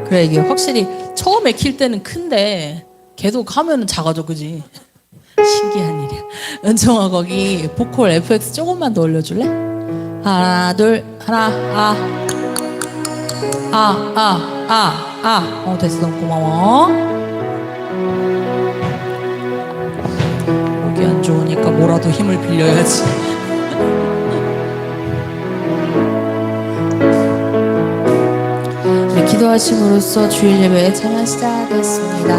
그래, 이게 확실히 처음에 킬 때는 큰데 계속 하면은 작아져, 그지? 신기한 일이야. 은정아, 거기 보컬 FX 조금만 더 올려줄래? 하나, 둘, 하나, 됐어. 너무 고마워. 목이 안 좋으니까 뭐라도 힘을 빌려야지. 기도하심으로써 주일 예배 찬양 시작하겠습니다.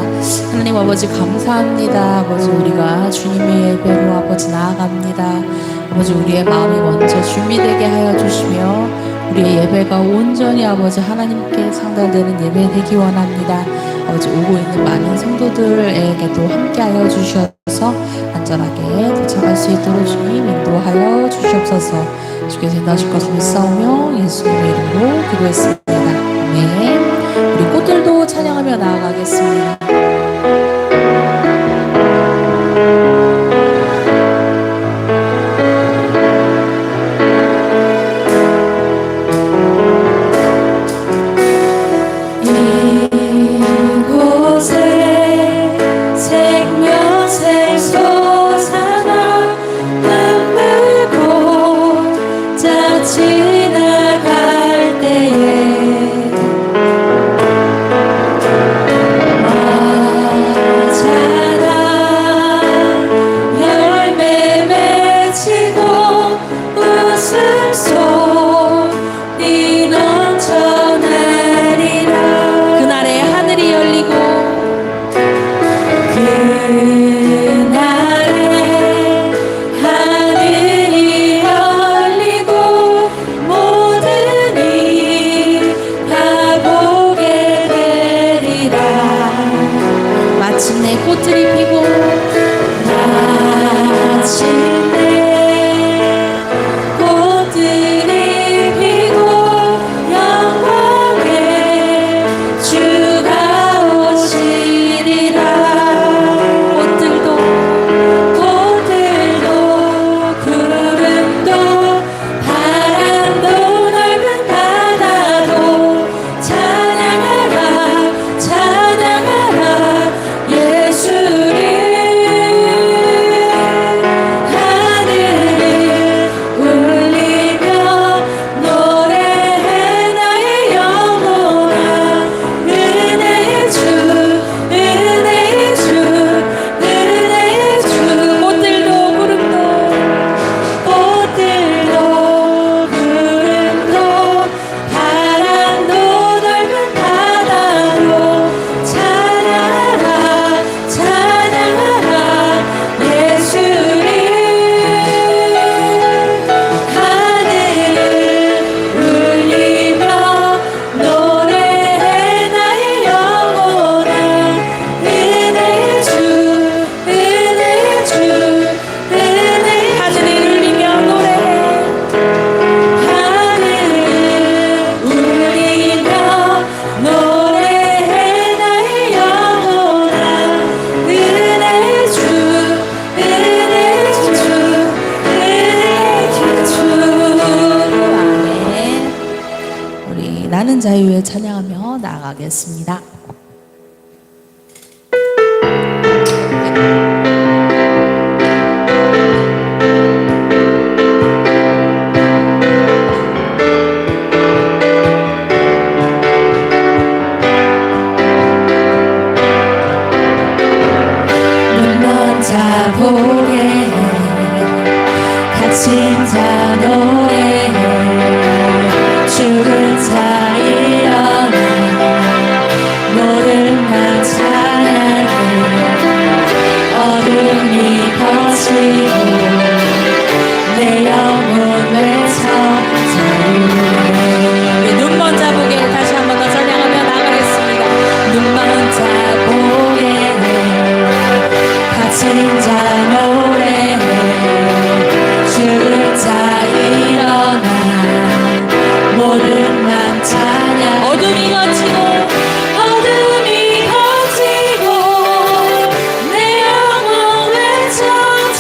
하나님 아버지 감사합니다. 아버지, 우리가 주님의 예배로 아버지 나아갑니다. 아버지, 우리의 마음이 먼저 준비되게 하여 주시며 우리의 예배가 온전히 아버지 하나님께 상달되는 예배 되기 원합니다. 아버지, 오고 있는 많은 성도들에게도 함께 하여 주셔서 안전하게 도착할 수 있도록 주님 인도하여 주시옵소서. 주께서 인도하실 것을 믿사오며 예수님의 이름으로 기도했습니다. 우리 꽃들도 찬양하며 나아가겠습니다. 나는 자유에 찬양하며 나아가겠습니다. 눈먼 자 보게 갇힌 자 노래해 죽은 자 일어나 모든 나 찬양해 어둠이 거치고 내 영혼 외쳐 자유해. 눈먼 자 보게 다시 한 번 더 찬양하며 나가겠습니다. 눈먼 자 보게 갇힌 자 노래해 죽은 자 일어나 모든 맘 찬양. 어둠이 거치고 내 영혼 외쳐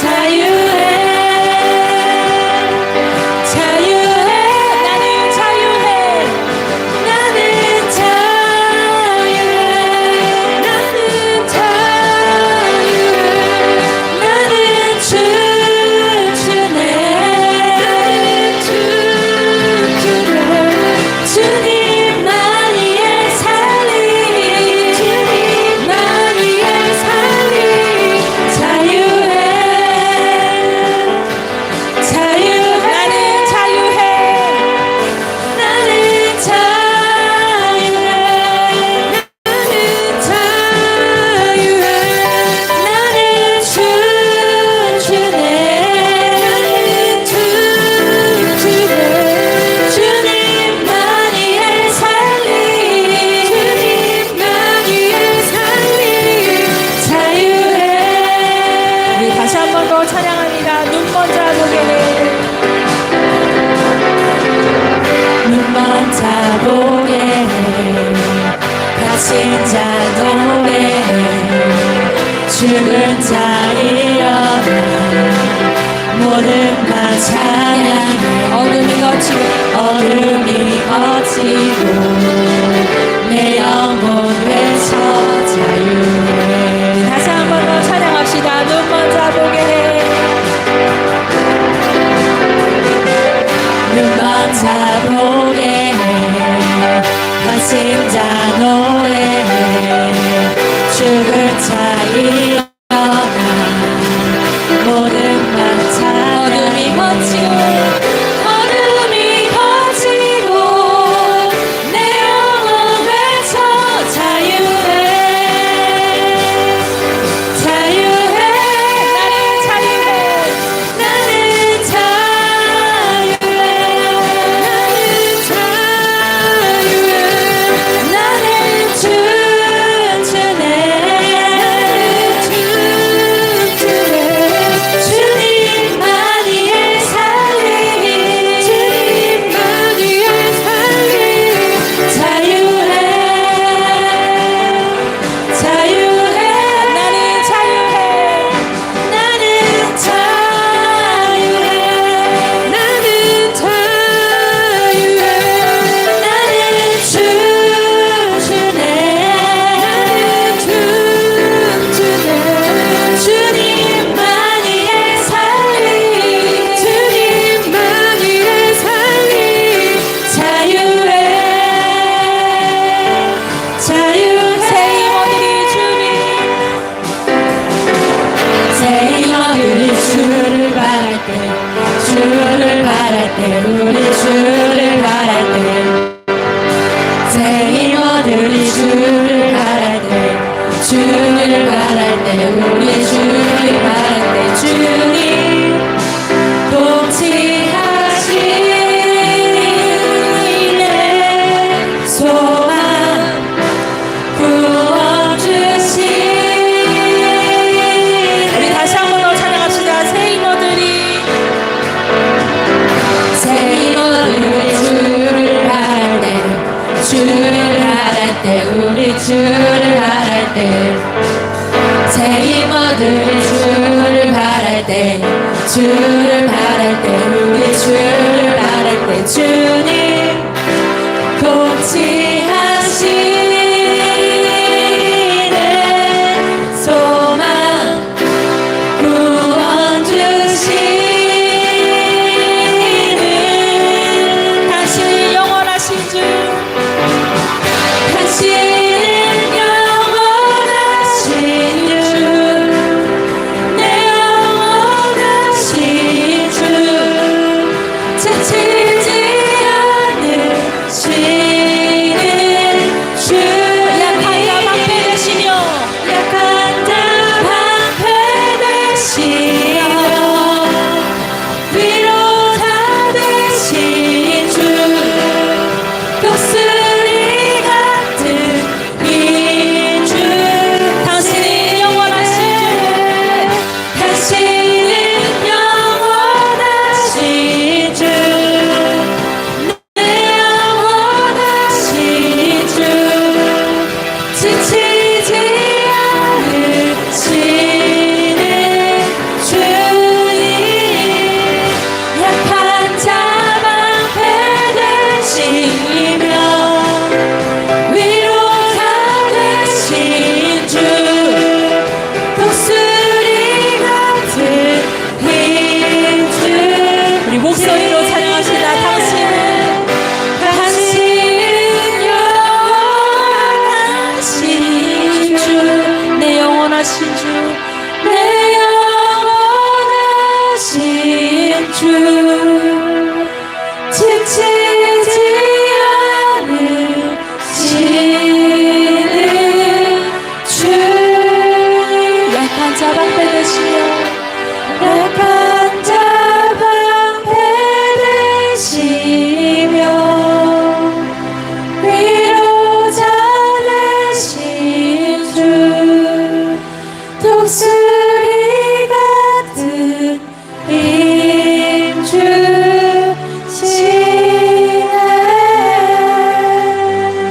자유해 자유해. 나는 자유해 나는 죽은 자 일어나 모든 나 찬양해 어둠이 거치고 내 영혼 외쳐 자유해. 다시 한 번 더 찬양합시다. 눈 먼저 보게 해. 눈 먼저 보게 해. 헌신자 노래해. 죽은 자 일어나 모든 만 찬양해. 어둠이 거치고 내 영혼 외쳐 자유해. 자유해. 나는 자유해. 나는 춤추네. 주님만이 살리니 자유해. 자유해. 나는 자유해. 나는 자유해. 나는 자유해. 나는 춤추네. 나는 춤추네. 주님만이 살리. 주님만이 살리. 자유해. 자유해. 새 힘없는 주를 바랄 때, 주를 바랄 때, 우리 주를 바랄 때, 새 힘없는 주를 바랄 때, 주를 바랄 때, 우리 주를 바랄 때, 주님 통치하시네. 소망 구원 주신. 우리 다시 한 번 더 찬양합시다. 새 힘어들이 주를 바랄 때, 주를 바랄 때, 우리 주를 바랄 때, 새 힘어들이 주를 바랄 때, 주를 바랄 때, 우리 주를 바랄 때, 주님 통치하시네. 소망 구원 주시는 당신이 영원하신 주. 당신은 영원하신 주. 내 영원하신 주. 지치지 않으시는 주. 약한 자 방패 되시며 약한 자 방패 되시며 위로자 되신 주. 독수리 같은 이 주. 당신이 영원하신 주. 당신은 영원하신 주. 내 영원하신 주. 지치지 않으시는 주님. 약한 자 방패 되시며 위로가 되신 주. 독수리 같은 이 주. 우리 목소리로 찬양합시다. 당신은 영원하신 주. 내 영원하신 주. 내 영원하신 주. 지치지 않으시는 주. 약한 자 방패 되시며 약한 자 방패 되시며 위로자 되신 주. 독수리 같은 인주.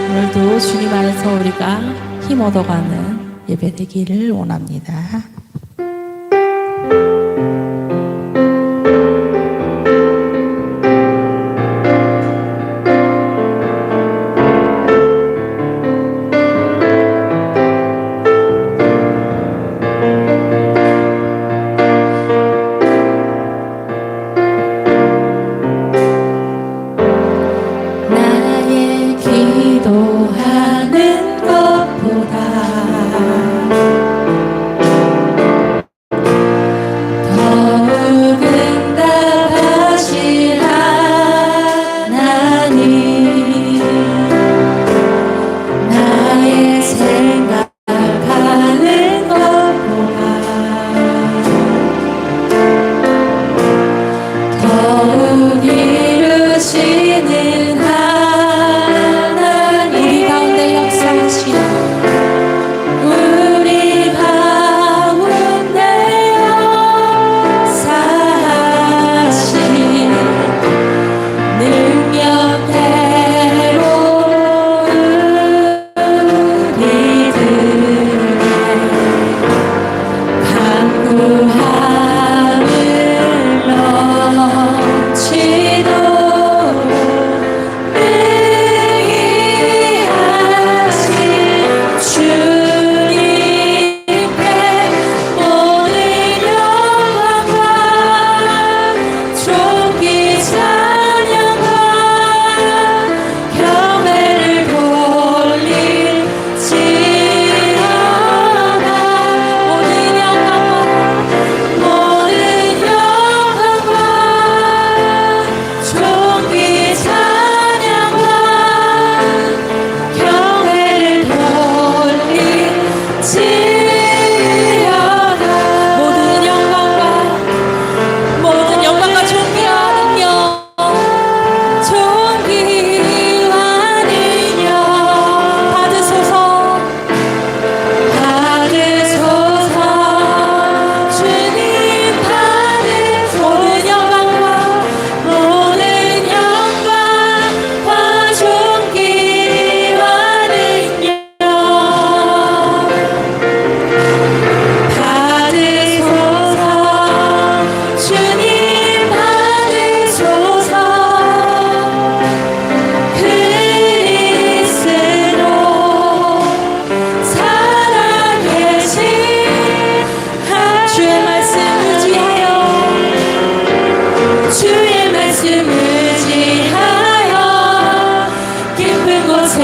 오늘도 주님 안에서 우리가 힘 얻어가는 예배되기를 원합니다. 나의 기도하는 것보다 더욱 응답하실 하나님, 나의 생각하는 것보다 더욱 이루시는 하나님, 우리 가운데 역사하시는, 우리 가운데 역사하신 능력대로 우리들의 간구함을 넘치도록 능히 하신 주님께 모든 영광과 존귀 찬양과 경배를 돌릴지어다. 모든 영광과 존귀 찬양과 경배를 돌릴지어다. 모든 영광과 존귀와 능력, 존귀와 능력 받으소서, 받으소서. 주님 받으소서. 모든 영광과 존귀와 능력 받으소서. 주님 받으소서. 그리스도 살아계신 주의 말씀 의지하여, 주의 말씀 의지하여 깊은 곳에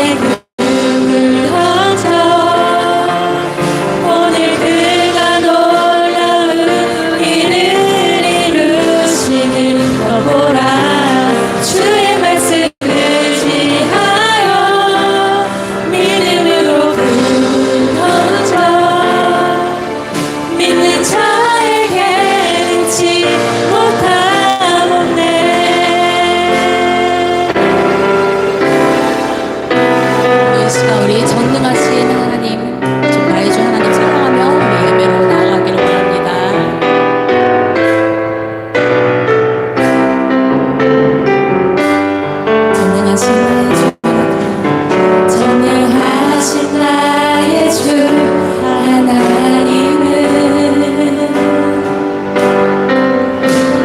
금을 던져 오늘 그가 놀라운 일을 이루시는 거 보라. 주의 말씀 의지하여 믿음으로 금을 던져 믿는 자에게 능치 못하겠네. 이 시간 우리 전능하신 하나님, 정말 주 하나님 사랑하며 우리 예배로 나아가기를 원합니다. 전능하신 나의 주, 전능하신 나의 주 하나님은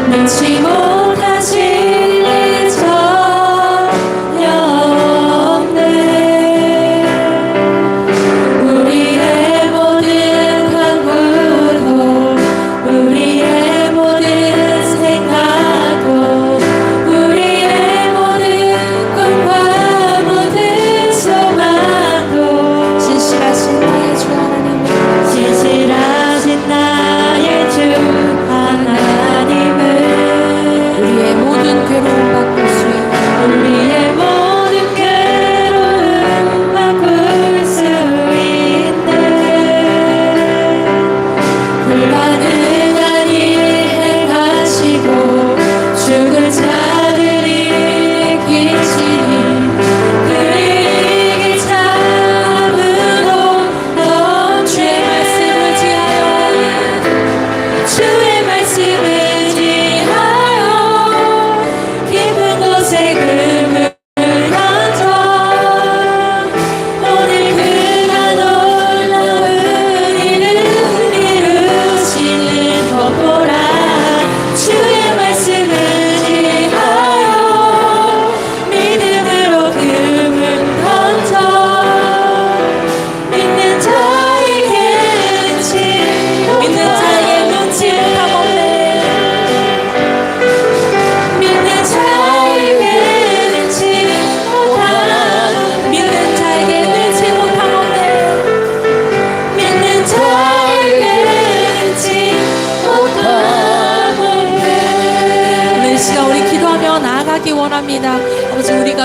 능치 못하실 일 전혀 없네.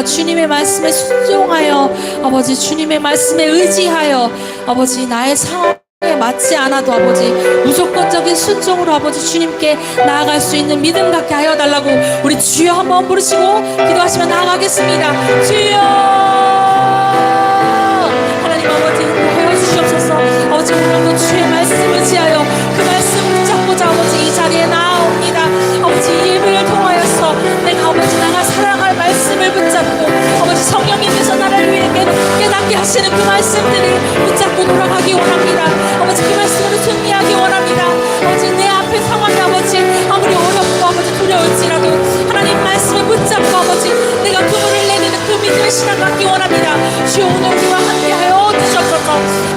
우리가 주님의 말씀에 순종하여 아버지 주님의 말씀에 의지하여 아버지 나의 상황에 맞지 않아도 아버지 무조건적인 순종으로 아버지 주님께 나아갈 수 있는 믿음 갖게 하여 달라고 우리 주여 한번 부르시고 기도하시며 나아가겠습니다. 주여 하나님 아버지 인도하여 주시옵소서. 아버지 오늘도 주의 말씀 의지하여 그 말씀 붙잡고자 아버지 이 자리에 나아옵니다. 아버지 예배를 통하여서 내가 아버지 나가 살아갈 말씀을 붙잡고 아버지 성령님께서 나를 위해 깨닫게 하시는 그 말씀들을 붙잡고 돌아가기 원합니다. 아버지 그 말씀으로 승리하기 원합니다. 아버지 내 앞에 상황이 아버지 아무리 어렵고 아버지 두려울지라도 하나님 말씀을 붙잡고 아버지 내가 그물을 내리는 그 믿음의 신앙 갖기 원합니다. 주여 오늘 우리와 함께하여 주셔서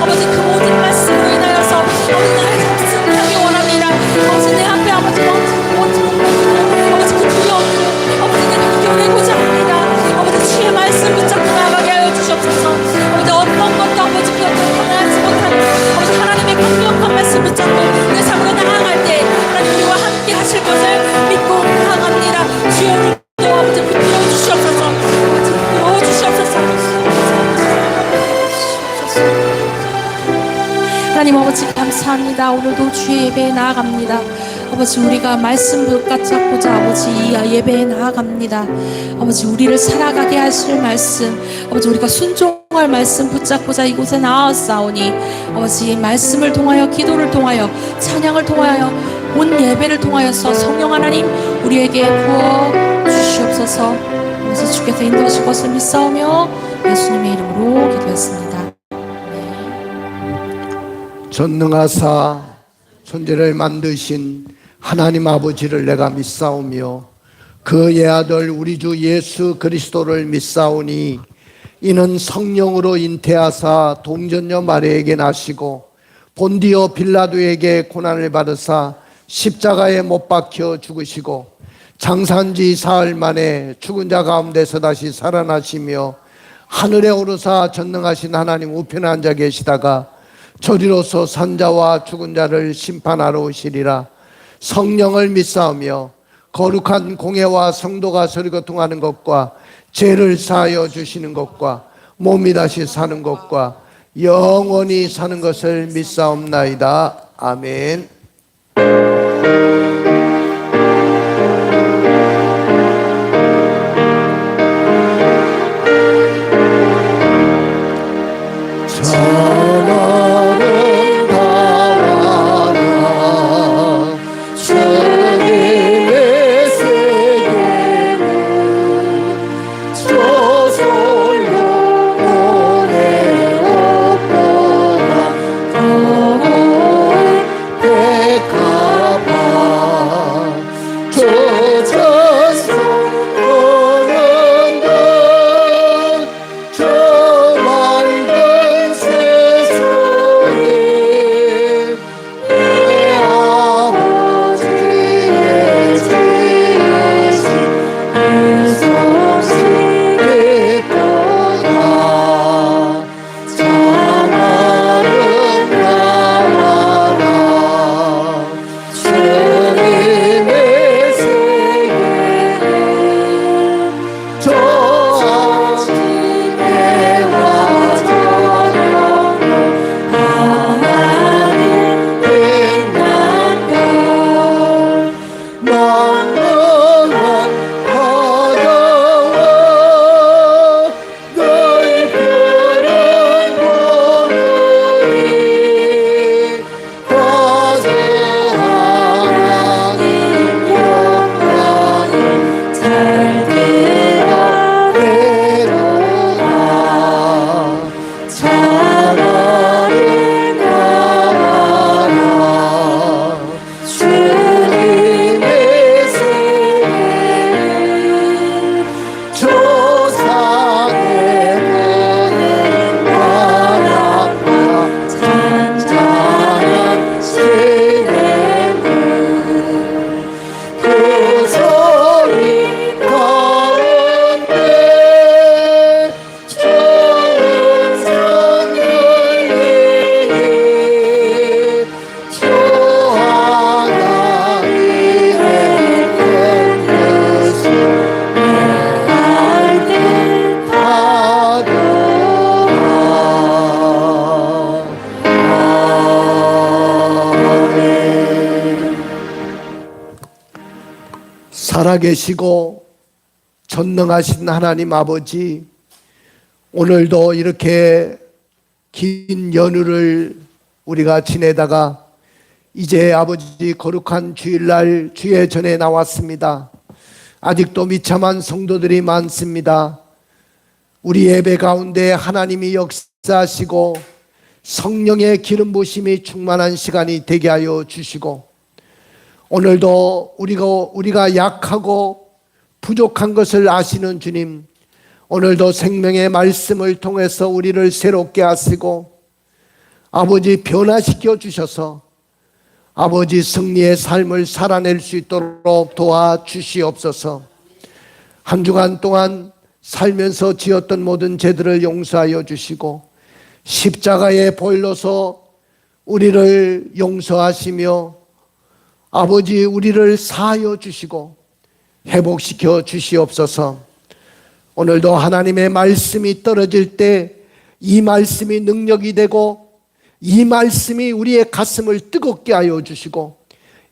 아버지 그 모든 말씀으로 인하여서 아버지 나의 삶을 승리하기 원합니다. 아버지 내 앞에 아버지 아버지 그 두려움들을 아버지 내가 이겨내고자 합니다. 아버지 주의 말씀 붙잡고 나가게 하여 주시옵소서. 아버지 어떤 것도 아버지 그 어떤 평안하지 못하는 아버지 하나님의 강력한 말씀 붙잡고 내 삶으로 나아갈 때 하나님 우리와 함께 하실 것을 믿고 나아갑니다. 주여 우리도 아버지 붙들어 주시옵소서. 아버지 붙들어 주시옵소서. 하나님 아버지 감사합니다. 오늘도 주의 예배에 나아갑니다. 아버지 우리가 말씀 붙잡고자 아버지 이 예배에 나아갑니다. 아버지 우리를 살아가게 하실 말씀 아버지 우리가 순종할 말씀 붙잡고자 이곳에 나아왔사오니 아버지 이 말씀을 통하여 기도를 통하여 찬양을 통하여 온 예배를 통하여서 성령 하나님 우리에게 부어 주시옵소서. 아버지 주께서 인도하실 것을 믿사오며 예수님의 이름으로 기도했습니다. 전능하사 천지를 만드신 하나님 아버지를 내가 믿사오며 그의 아들 우리 주 예수 그리스도를 믿사오니 이는 성령으로 잉태하사 동전녀 마리아에게 나시고 본디오 빌라도에게 고난을 받으사 십자가에 못 박혀 죽으시고 장사한 지 사흘 만에 죽은 자 가운데서 다시 살아나시며 하늘에 오르사 전능하신 하나님 우편에 앉아 계시다가 저리로서 산자와 죽은 자를 심판하러 오시리라. 성령을 믿사오며 거룩한 공회와 성도가 서로 통하는 것과 죄를 사하여 주시는 것과 몸이 다시 사는 것과 영원히 사는 것을 믿사옵나이다. 아멘. God. 살아계시고 전능하신 하나님 아버지, 오늘도 이렇게 긴 연휴를 우리가 지내다가 이제 아버지 거룩한 주일날 주의 전에 나왔습니다. 아직도 비참한 성도들이 많습니다. 우리 예배 가운데 하나님이 역사하시고 성령의 기름 부으심이 충만한 시간이 되게 하여 주시고, 오늘도 우리가 약하고 부족한 것을 아시는 주님, 오늘도 생명의 말씀을 통해서 우리를 새롭게 하시고 아버지 변화시켜 주셔서 아버지 승리의 삶을 살아낼 수 있도록 도와주시옵소서. 한 주간 동안 살면서 지었던 모든 죄들을 용서하여 주시고 십자가에 보일러서 우리를 용서하시며 아버지 우리를 사하여 주시고 회복시켜 주시옵소서. 오늘도 하나님의 말씀이 떨어질 때 이 말씀이 능력이 되고 이 말씀이 우리의 가슴을 뜨겁게 하여 주시고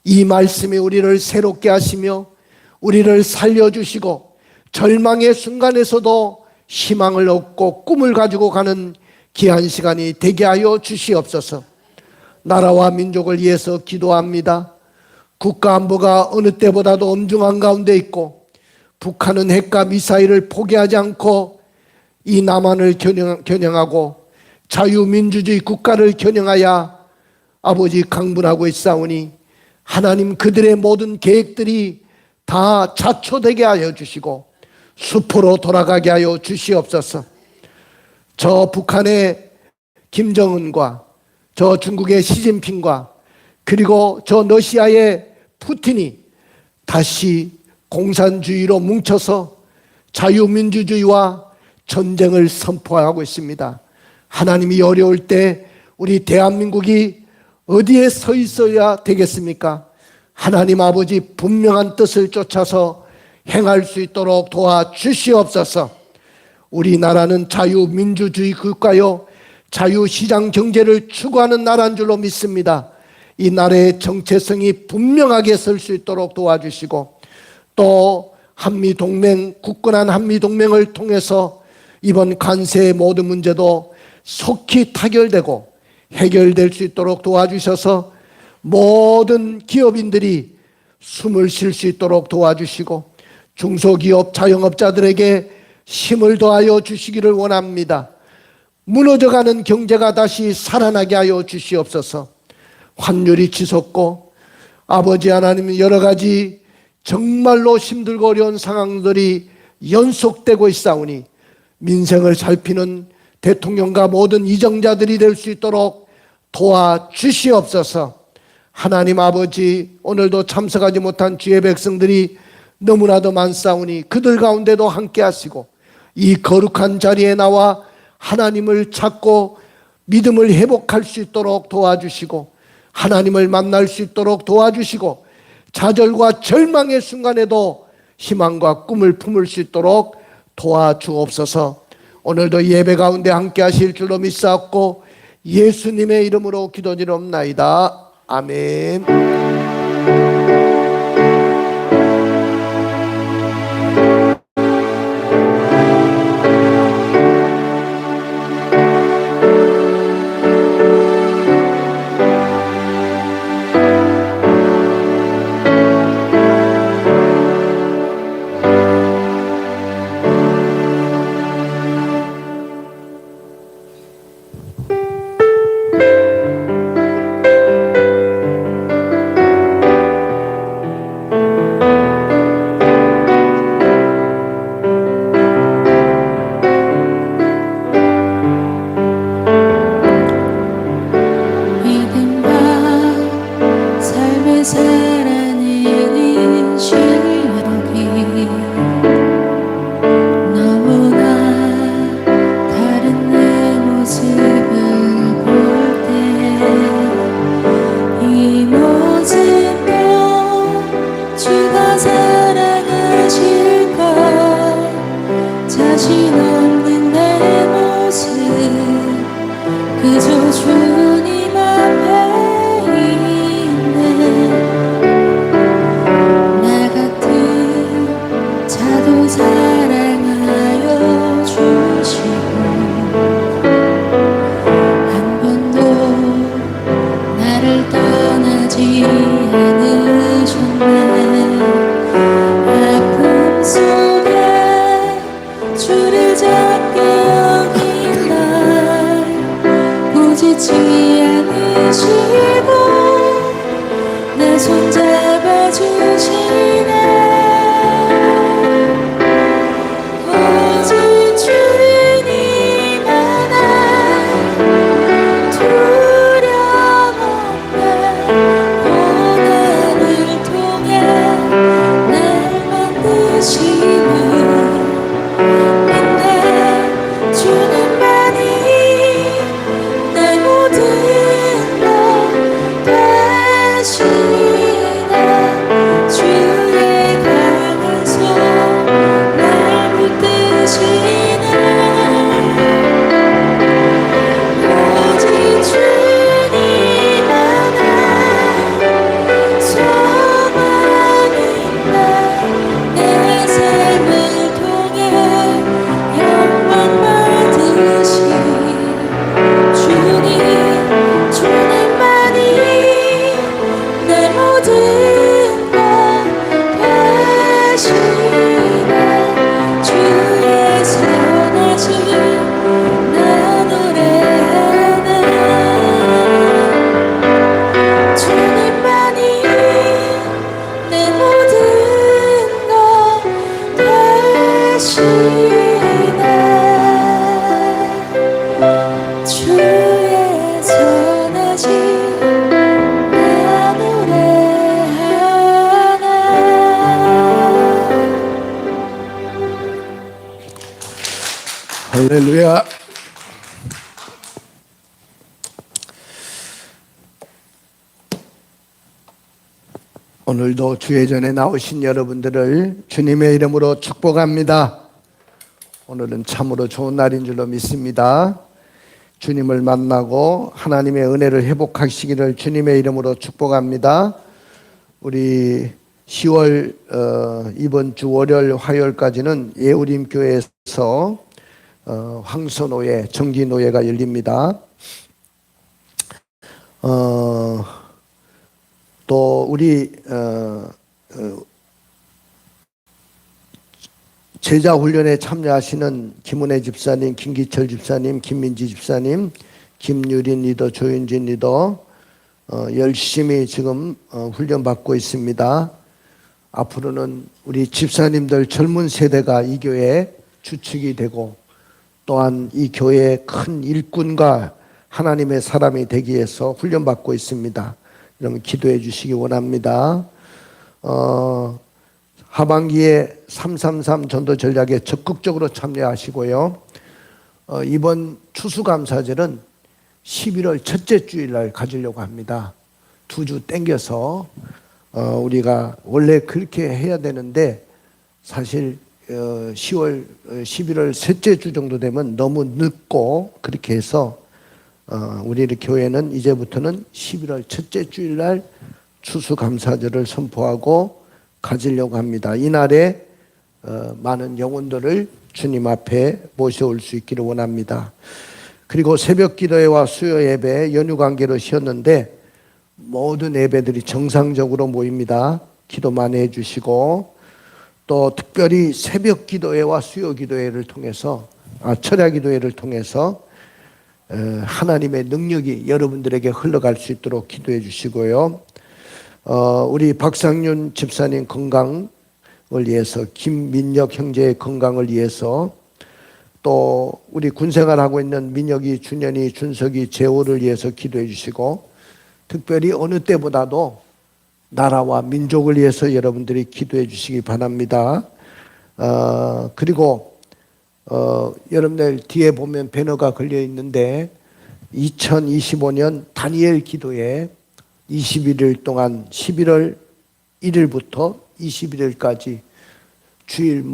이 말씀이 우리를 새롭게 하시며 우리를 살려주시고 절망의 순간에서도 희망을 얻고 꿈을 가지고 가는 귀한 시간이 되게 하여 주시옵소서. 나라와 민족을 위해서 기도합니다. 국가 안보가 어느 때보다도 엄중한 가운데 있고 북한은 핵과 미사일을 포기하지 않고 이 남한을 겨냥하고 자유민주주의 국가를 겨냥하여 아버지 강분하고 있사오니 하나님 그들의 모든 계획들이 다 자초되게 하여 주시고 숲으로 돌아가게 하여 주시옵소서. 저 북한의 김정은과 저 중국의 시진핑과 그리고 저 러시아의 푸틴이 다시 공산주의로 뭉쳐서 자유민주주의와 전쟁을 선포하고 있습니다. 하나님이 어려울 때 우리 대한민국이 어디에 서 있어야 되겠습니까? 하나님 아버지 분명한 뜻을 쫓아서 행할 수 있도록 도와주시옵소서. 우리나라는 자유민주주의 국가요 자유시장 경제를 추구하는 나라인 줄로 믿습니다. 이 나라의 정체성이 분명하게 설 수 있도록 도와주시고 또 한미동맹, 굳건한 한미동맹을 통해서 이번 관세의 모든 문제도 속히 타결되고 해결될 수 있도록 도와주셔서 모든 기업인들이 숨을 쉴 수 있도록 도와주시고 중소기업 자영업자들에게 힘을 더하여 주시기를 원합니다. 무너져가는 경제가 다시 살아나게 하여 주시옵소서. 환율이 치솟고 아버지 하나님 여러 가지 정말로 힘들고 어려운 상황들이 연속되고 있사오니 민생을 살피는 대통령과 모든 이정자들이 될 수 있도록 도와주시옵소서. 하나님 아버지 오늘도 참석하지 못한 주의 백성들이 너무나도 많사오니 그들 가운데도 함께 하시고 이 거룩한 자리에 나와 하나님을 찾고 믿음을 회복할 수 있도록 도와주시고 하나님을 만날 수 있도록 도와주시고 좌절과 절망의 순간에도 희망과 꿈을 품을 수 있도록 도와주옵소서. 오늘도 예배 가운데 함께 하실 줄로 믿사옵고 예수님의 이름으로 기도드리옵나이다. 아멘. 주의 선하신 나 노래하나. 할렐루야. 오늘도 주의 전에 나오신 여러분들을 주님의 이름으로 축복합니다. 오늘은 참으로 좋은 날인 줄로 믿습니다. 주님을 만나고 하나님의 은혜를 회복하시기를 주님의 이름으로 축복합니다. 우리 10월 이번 주 월요일 화요일까지는 예우림 교회에서 황소노예 정기노예가 열립니다. 또 우리 제자 훈련에 참여하시는 김은혜 집사님, 김기철 집사님, 김민지 집사님, 김유린 리더, 조윤진 리더 열심히 지금 훈련 받고 있습니다. 앞으로는 우리 집사님들 젊은 세대가 이 교회의 주축이 되고 또한 이 교회의 큰 일꾼과 하나님의 사람이 되기 위해서 훈련받고 있습니다. 여러분 기도해 주시기 원합니다. 하반기에 333 전도 전략에 적극적으로 참여하시고요. 이번 추수감사절은 11월 첫째 주일날 가지려고 합니다. 2주 땡겨서 우리가 원래 그렇게 해야 되는데 사실 11월 셋째 주 정도 되면 너무 늦고 그렇게 해서 우리 교회는 이제부터는 11월 첫째 주일날 추수감사절을 선포하고 가지려고 합니다. 이날에 많은 영혼들을 주님 앞에 모셔올 수 있기를 원합니다. 그리고 새벽 기도회와 수요 예배 연휴 관계로 쉬었는데 모든 예배들이 정상적으로 모입니다. 기도 많이 해주시고 또 특별히 새벽 기도회와 수요 기도회를 통해서 철야 기도회를 통해서 하나님의 능력이 여러분들에게 흘러갈 수 있도록 기도해 주시고요. 우리 박상윤 집사님 건강을 위해서, 김민혁 형제의 건강을 위해서, 또 우리 군생활하고 있는 민혁이, 준현이, 준석이, 재호를 위해서 기도해 주시고, 특별히 어느 때보다도 나라와 민족을 위해서 여러분들이 기도해 주시기 바랍니다. 그리고 여러분들 뒤에 보면 배너가 걸려 있는데 2025년 다니엘 기도에 21일 동안 11월 1일부터 21일까지 주일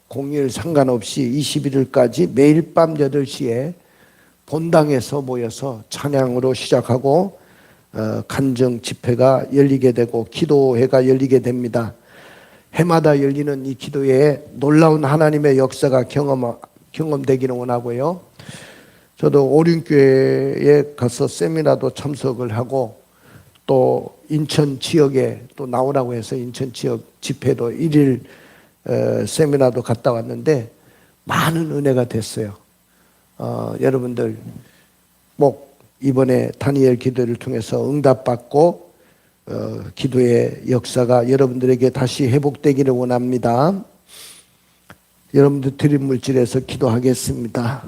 공일 상관없이 21일까지 매일 밤 8시에 본당에서 모여서 찬양으로 시작하고 간증 집회가 열리게 되고 기도회가 열리게 됩니다. 해마다 열리는 이 기도회에 놀라운 하나님의 역사가 경험되기를 원하고요. 저도 오륜교회에 가서 세미나도 참석을 하고 또 인천 지역에 또 나오라고 해서 인천 지역 집회도 1일 세미나도 갔다 왔는데 많은 은혜가 됐어요. 여러분들 꼭 이번에 다니엘 기도를 통해서 응답받고 기도의 역사가 여러분들에게 다시 회복되기를 원합니다. 여러분들 드린 물질에서 기도하겠습니다.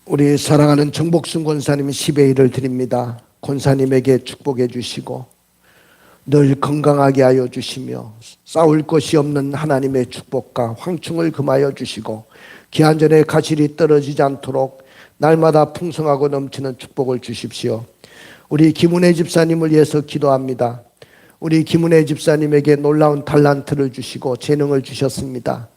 우리 사랑하는 정복순 권사님 10의 1을 드립니다. 권사님에게 축복해 주시고 늘 건강하게 하여 주시며 싸울 것이 없는 하나님의 축복과 황충을 금하여 주시고 기한전에 가실이 떨어지지 않도록 날마다 풍성하고 넘치는 축복을 주십시오. 우리 김은혜 집사님을 위해서 기도합니다. 우리 김은혜 집사님에게 놀라운 달란트를 주시고 재능을 주셨습니다.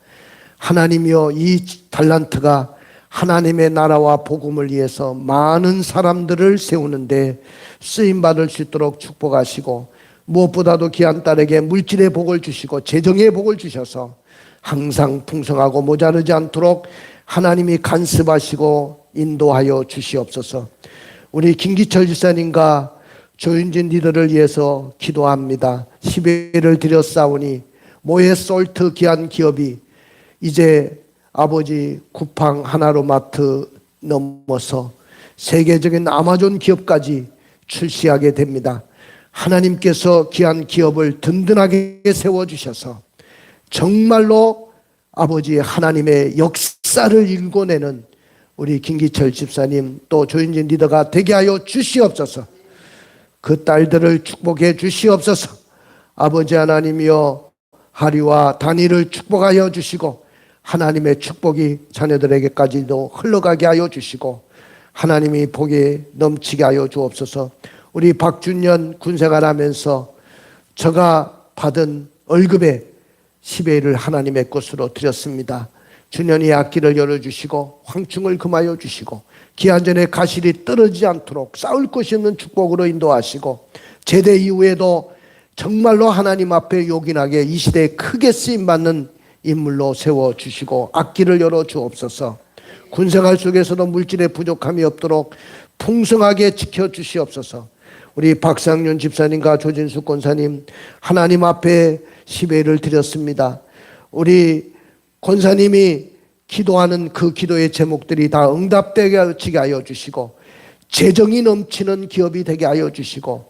하나님이여, 이 달란트가 하나님의 나라와 복음을 위해서 많은 사람들을 세우는데 쓰임받을 수 있도록 축복하시고 무엇보다도 귀한 딸에게 물질의 복을 주시고 재정의 복을 주셔서 항상 풍성하고 모자르지 않도록 하나님이 간섭하시고 인도하여 주시옵소서. 우리 김기철 집사님과 조윤진 리더를 위해서 기도합니다. 10회를 드렸사오니 모의 솔트 귀한 기업이 이제 아버지 쿠팡 하나로마트 넘어서 세계적인 아마존 기업까지 출시하게 됩니다. 하나님께서 귀한 기업을 든든하게 세워주셔서 정말로 아버지 하나님의 역사를 일궈내는 우리 김기철 집사님 또 조윤진 리더가 되게 하여 주시옵소서. 그 딸들을 축복해 주시옵소서. 아버지 하나님이여 하리와 다니를 축복하여 주시고 하나님의 축복이 자녀들에게까지도 흘러가게 하여 주시고 하나님이 복에 넘치게 하여 주옵소서. 우리 박준년 군생활 하면서 저가 받은 월급의 10회를 하나님의 것으로 드렸습니다. 주년이 앞길을 열어주시고 황충을 금하여 주시고 기한전에 가실이 떨어지지 않도록 싸울 것이 없는 축복으로 인도하시고 제대 이후에도 정말로 하나님 앞에 요긴하게 이 시대에 크게 쓰임받는 인물로 세워주시고 앞길을 열어주옵소서. 군생활 속에서도 물질의 부족함이 없도록 풍성하게 지켜주시옵소서. 우리 박상윤 집사님과 조진수 권사님 하나님 앞에 10회를 드렸습니다. 우리 권사님이 기도하는 그 기도의 제목들이 다 응답되게 하여 주시고 재정이 넘치는 기업이 되게 하여 주시고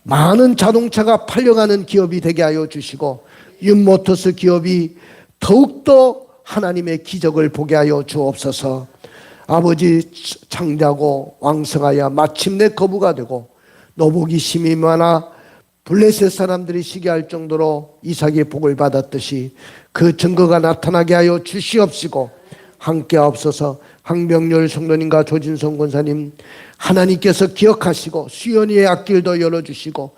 많은 자동차가 팔려가는 기업이 되게 하여 주시고 윤모터스 기업이 더욱더 하나님의 기적을 보게 하여 주옵소서. 아버지 창대하고 왕성하여 마침내 거부가 되고 노복이 심히 많아 블레셋 사람들이 시기할 정도로 이삭의 복을 받았듯이 그 증거가 나타나게 하여 주시옵시고 함께 하옵소서. 황병렬 성도님과 조진성 권사님 하나님께서 기억하시고 수연이의 앞길도 열어주시고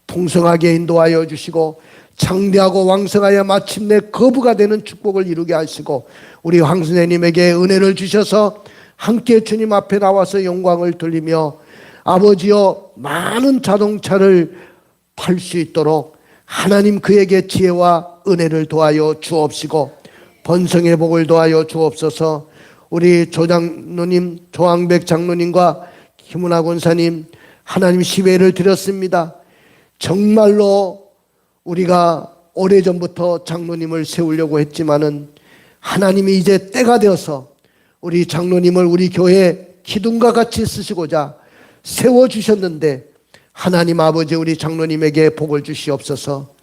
풍성하게 인도하여 주시고 창대하고 왕성하여 마침내 거부가 되는 축복을 이루게 하시고 우리 황선생님에게 은혜를 주셔서 함께 주님 앞에 나와서 영광을 돌리며 아버지여 많은 자동차를 팔 수 있도록 하나님 그에게 지혜와 은혜를 도하여 주옵시고 번성의 복을 도하여 주옵소서. 우리 조장로님 조항백 장로님과 김은하 권사님 하나님 10회를 드렸습니다. 정말로 우리가 오래전부터 장로님을 세우려고 했지만은 하나님이 이제 때가 되어서 우리 장로님을 우리 교회 기둥과 같이 쓰시고자 세워주셨는데 하나님 아버지 우리 장로님에게 복을 주시옵소서.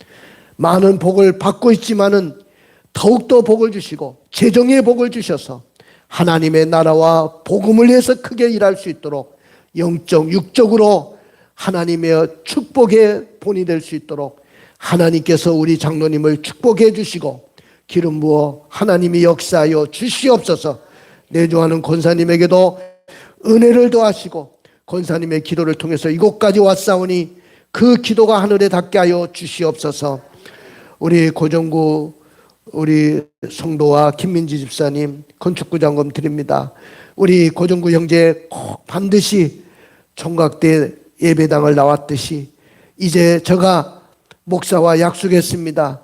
많은 복을 받고 있지만은 더욱더 복을 주시고 재정의 복을 주셔서 하나님의 나라와 복음을 위해서 크게 일할 수 있도록 영적 육적으로 하나님의 축복의 본이 될 수 있도록 하나님께서 우리 장로님을 축복해 주시고 기름 부어 하나님이 역사하여 주시옵소서. 내조하는 권사님에게도 은혜를 더하시고 권사님의 기도를 통해서 이곳까지 왔사오니 그 기도가 하늘에 닿게 하여 주시옵소서. 우리 고정구 우리 성도와 김민지 집사님 건축구장금 드립니다. 우리 고정구 형제 꼭 반드시 총각대 예배당을 나왔듯이 이제 제가 목사와 약속했습니다.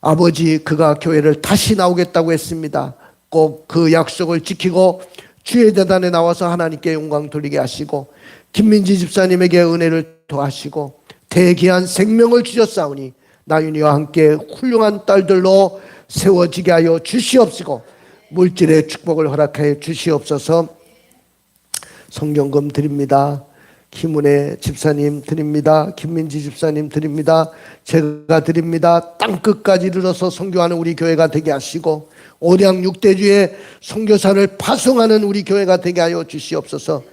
아버지 그가 교회를 다시 나오겠다고 했습니다. 꼭 그 약속을 지키고 주의 대단에 나와서 하나님께 영광 돌리게 하시고 김민지 집사님에게 은혜를 더하시고 대귀한 생명을 주셨사오니 나윤이와 함께 훌륭한 딸들로 세워지게 하여 주시옵시고 물질의 축복을 허락하여 주시옵소서. 성경금 드립니다. 김은혜 집사님 드립니다. 김민지 집사님 드립니다. 제가 드립니다. 땅끝까지 이르러서 선교하는 우리 교회가 되게 하시고 오량 육대주의 선교사를 파송하는 우리 교회가 되게 하여 주시옵소서.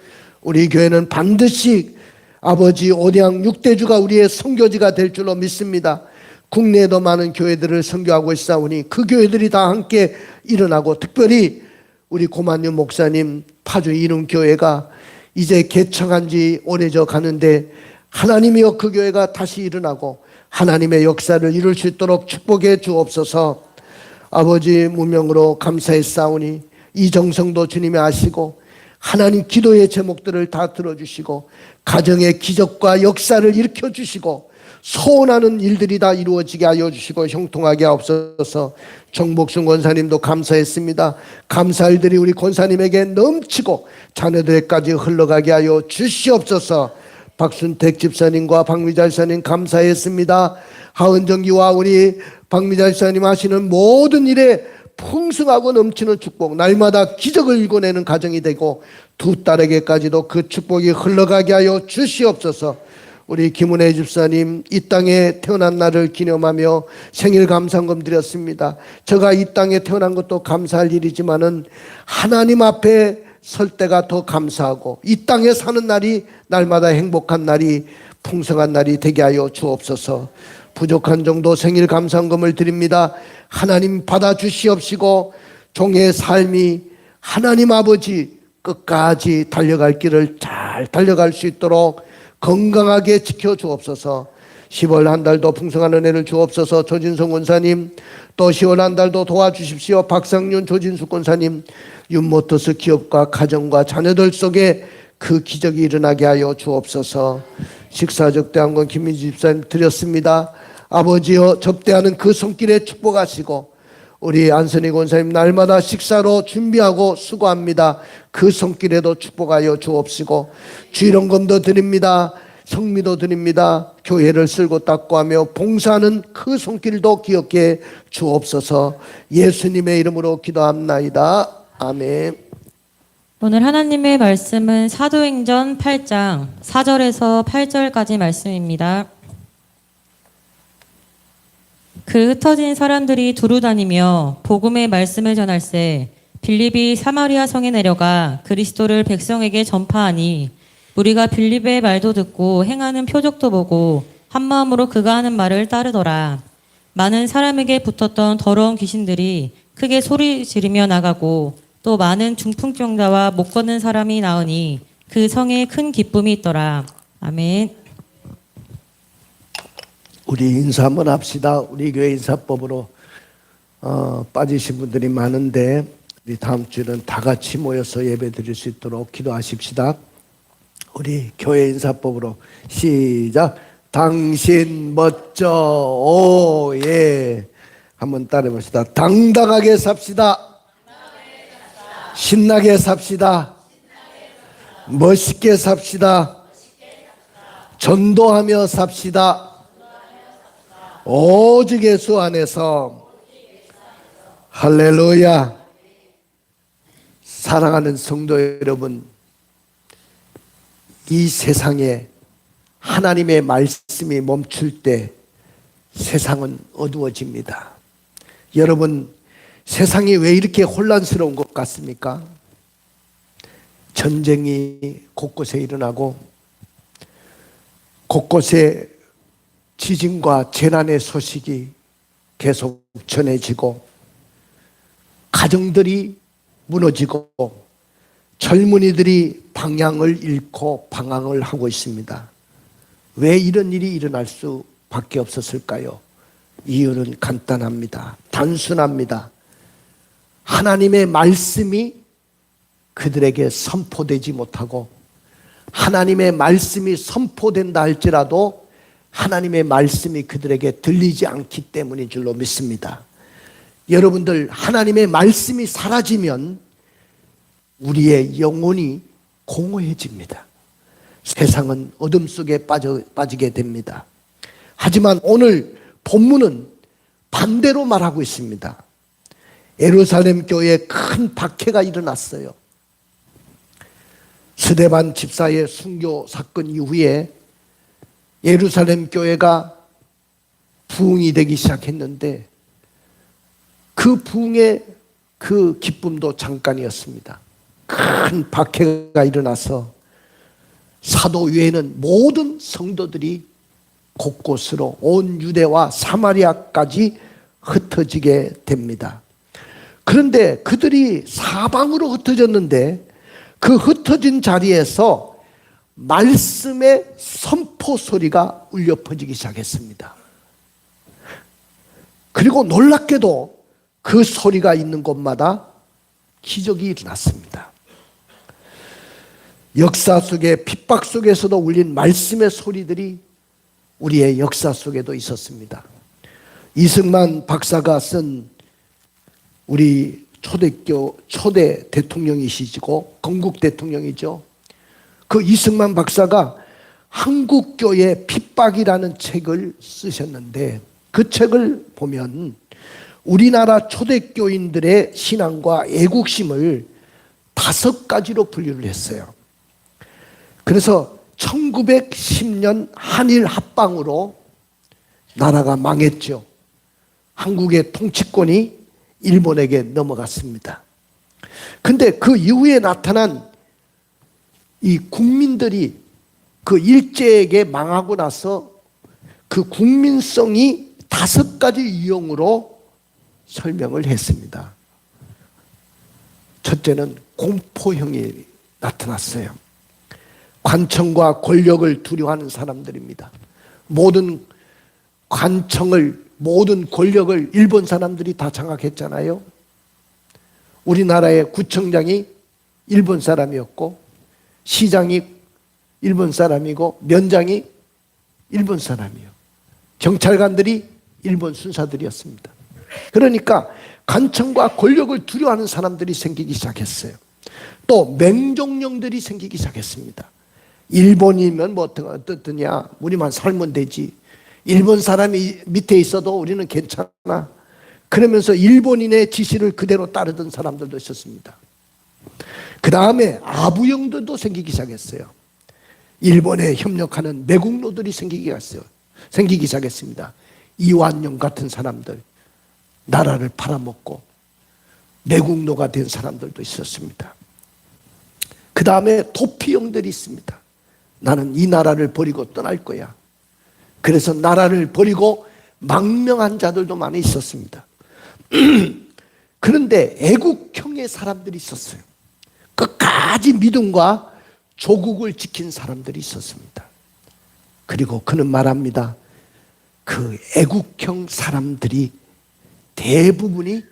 우리 교회는 반드시 아버지 오량 육대주가 우리의 선교지가 될 줄로 믿습니다. 국내에도 많은 교회들을 선교하고 있사오니 그 교회들이 다 함께 일어나고 특별히 우리 고만윤 목사님 파주 이름교회가 이제 개척한 지 오래져 가는데 하나님이여 그 교회가 다시 일어나고 하나님의 역사를 이룰 수 있도록 축복해 주옵소서. 아버지 무명으로 감사했사오니 이정성도 주님이 아시고 하나님 기도의 제목들을 다 들어주시고 가정의 기적과 역사를 일으켜주시고 소원하는 일들이 다 이루어지게 하여 주시고 형통하게 하옵소서. 정복순 권사님도 감사했습니다. 감사 일들이 우리 권사님에게 넘치고 자녀들에게까지 흘러가게 하여 주시옵소서. 박순택 집사님과 박미자 집사님 감사했습니다. 하은정기와 우리 박미자 집사님 하시는 모든 일에 풍성하고 넘치는 축복, 날마다 기적을 일궈내는 가정이 되고 두 딸에게까지도 그 축복이 흘러가게 하여 주시옵소서. 우리 김은혜 집사님 이 땅에 태어난 날을 기념하며 생일 감사금 드렸습니다. 제가 이 땅에 태어난 것도 감사할 일이지만은 하나님 앞에 설 때가 더 감사하고 이 땅에 사는 날이 날마다 행복한 날이 풍성한 날이 되게 하여 주옵소서. 부족한 정도 생일 감사금을 드립니다. 하나님 받아주시옵시고 종의 삶이 하나님 아버지 끝까지 달려갈 길을 잘 달려갈 수 있도록 건강하게 지켜주옵소서. 10월 한 달도 풍성한 은혜를 주옵소서. 조진성 권사님 또 10월 한 달도 도와주십시오. 박상윤 조진숙 권사님 윤모터스 기업과 가정과 자녀들 속에 그 기적이 일어나게 하여 주옵소서. 식사 접대한 건 김민지 집사님 드렸습니다. 아버지여 접대하는 그 손길에 축복하시고 우리 안선희 권사님 날마다 식사로 준비하고 수고합니다. 그 손길에도 축복하여 주옵시고 주일원금도 드립니다. 성미도 드립니다. 교회를 쓸고 닦고 하며 봉사하는 그 손길도 기억해 주옵소서. 예수님의 이름으로 기도합나이다. 아멘. 오늘 하나님의 말씀은 사도행전 8장 4절에서 8절까지 말씀입니다. 그 흩어진 사람들이 두루 다니며 복음의 말씀을 전할세 빌립이 사마리아 성에 내려가 그리스도를 백성에게 전파하니 우리가 빌립의 말도 듣고 행하는 표적도 보고 한 마음으로 그가 하는 말을 따르더라. 많은 사람에게 붙었던 더러운 귀신들이 크게 소리 지르며 나가고 또 많은 중풍병자와 못 걷는 사람이 나으니 그 성에 큰 기쁨이 있더라. 아멘. 우리 인사 한번 합시다. 우리 교회 인사법으로 빠지신 분들이 많은데 우리 다음 주에는 다 같이 모여서 예배 드릴 수 있도록 기도하십시다. 우리 교회 인사법으로 시작. 당신 멋져 오예. 한번 따라해 봅시다. 당당하게 삽시다. 신나게 삽시다. 멋있게 삽시다. 전도하며 삽시다. 오직 예수 안에서. 할렐루야. 사랑하는 성도 여러분, 이 세상에 하나님의 말씀이 멈출 때 세상은 어두워집니다. 여러분, 세상이 왜 이렇게 혼란스러운 것 같습니까? 전쟁이 곳곳에 일어나고 곳곳에 지진과 재난의 소식이 계속 전해지고 가정들이 무너지고 젊은이들이 방향을 잃고 방황을 하고 있습니다. 왜 이런 일이 일어날 수밖에 없었을까요? 이유는 간단합니다. 단순합니다. 하나님의 말씀이 그들에게 선포되지 못하고 하나님의 말씀이 선포된다 할지라도 하나님의 말씀이 그들에게 들리지 않기 때문인 줄로 믿습니다. 여러분들, 하나님의 말씀이 사라지면 우리의 영혼이 공허해집니다. 세상은 어둠 속에 빠지게 됩니다. 하지만 오늘 본문은 반대로 말하고 있습니다. 예루살렘 교회에 큰 박해가 일어났어요. 스데반 집사의 순교 사건 이후에 예루살렘 교회가 부흥이 되기 시작했는데 그 부흥의 그 기쁨도 잠깐이었습니다. 큰 박해가 일어나서 사도유에는 모든 성도들이 곳곳으로 온 유대와 사마리아까지 흩어지게 됩니다. 그런데 그들이 사방으로 흩어졌는데 그 흩어진 자리에서 말씀의 선포 소리가 울려 퍼지기 시작했습니다. 그리고 놀랍게도 그 소리가 있는 곳마다 기적이 일어났습니다. 역사 속에 핍박 속에서도 울린 말씀의 소리들이 우리의 역사 속에도 있었습니다. 이승만 박사가 쓴 우리 초대 대통령이시고 건국 대통령이죠. 그 이승만 박사가 한국교회 핍박이라는 책을 쓰셨는데 그 책을 보면 우리나라 초대교인들의 신앙과 애국심을 5가지로 분류를 했어요. 그래서 1910년 한일 합방으로 나라가 망했죠. 한국의 통치권이 일본에게 넘어갔습니다. 근데 그 이후에 나타난 이 국민들이 그 일제에게 망하고 나서 그 국민성이 5가지 유형으로 설명을 했습니다. 첫째는 공포형이 나타났어요. 관청과 권력을 두려워하는 사람들입니다. 모든 관청을, 모든 권력을 일본 사람들이 다 장악했잖아요. 우리나라의 구청장이 일본 사람이었고, 시장이 일본 사람이고, 면장이 일본 사람이요. 경찰관들이 일본 순사들이었습니다. 그러니까 관청과 권력을 두려워하는 사람들이 생기기 시작했어요. 또 맹종령들이 생기기 시작했습니다. 일본이면 뭐 어떠냐, 우리만 살면 되지. 일본 사람이 밑에 있어도 우리는 괜찮아. 그러면서 일본인의 지시를 그대로 따르던 사람들도 있었습니다. 그 다음에 아부형들도 생기기 시작했어요. 일본에 협력하는 매국노들이 생기기 시작했습니다. 이완용 같은 사람들, 나라를 팔아먹고 매국노가 된 사람들도 있었습니다. 그 다음에 도피형들이 있습니다. 나는 이 나라를 버리고 떠날 거야. 그래서 나라를 버리고 망명한 자들도 많이 있었습니다. 그런데 애국형의 사람들이 있었어요. 끝까지 믿음과 조국을 지킨 사람들이 있었습니다. 그리고 그는 말합니다. 그 애국형 사람들이 대부분이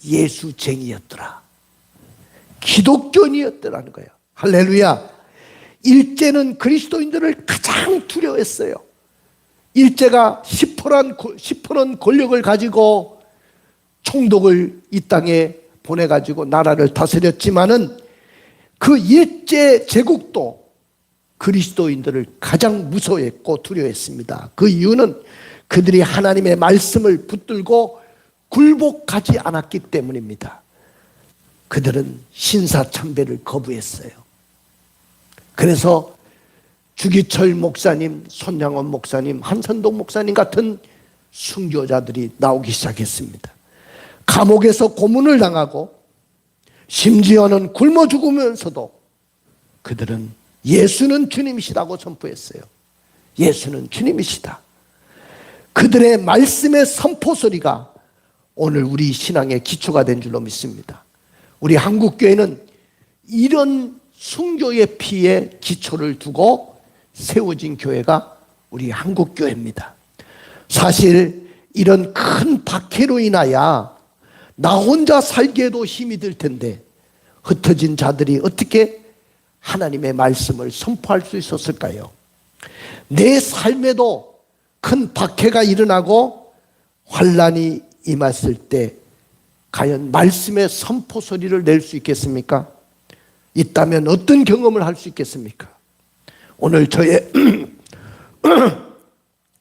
예수쟁이였더라. 기독교인이었더라는 거예요. 할렐루야. 일제는 그리스도인들을 가장 두려워했어요. 일제가 10%는 권력을 가지고 총독을 이 땅에 보내가지고 나라를 다스렸지만은 그 일제 제국도 그리스도인들을 가장 무서워했고 두려워했습니다. 그 이유는 그들이 하나님의 말씀을 붙들고 굴복하지 않았기 때문입니다. 그들은 신사참배를 거부했어요. 그래서 주기철 목사님, 손양원 목사님, 한선동 목사님 같은 순교자들이 나오기 시작했습니다. 감옥에서 고문을 당하고 심지어는 굶어 죽으면서도 그들은 예수는 주님이시라고 선포했어요. 예수는 주님이시다. 그들의 말씀의 선포 소리가 오늘 우리 신앙의 기초가 된 줄로 믿습니다. 우리 한국교회는 이런 순교의 피에 기초를 두고 세워진 교회가 우리 한국교회입니다. 사실 이런 큰 박해로 인하여 나 혼자 살기에도 힘이 들 텐데 흩어진 자들이 어떻게 하나님의 말씀을 선포할 수 있었을까요? 내 삶에도 큰 박해가 일어나고 환난이 임했을 때 과연 말씀의 선포 소리를 낼 수 있겠습니까? 있다면 어떤 경험을 할 수 있겠습니까? 오늘 저의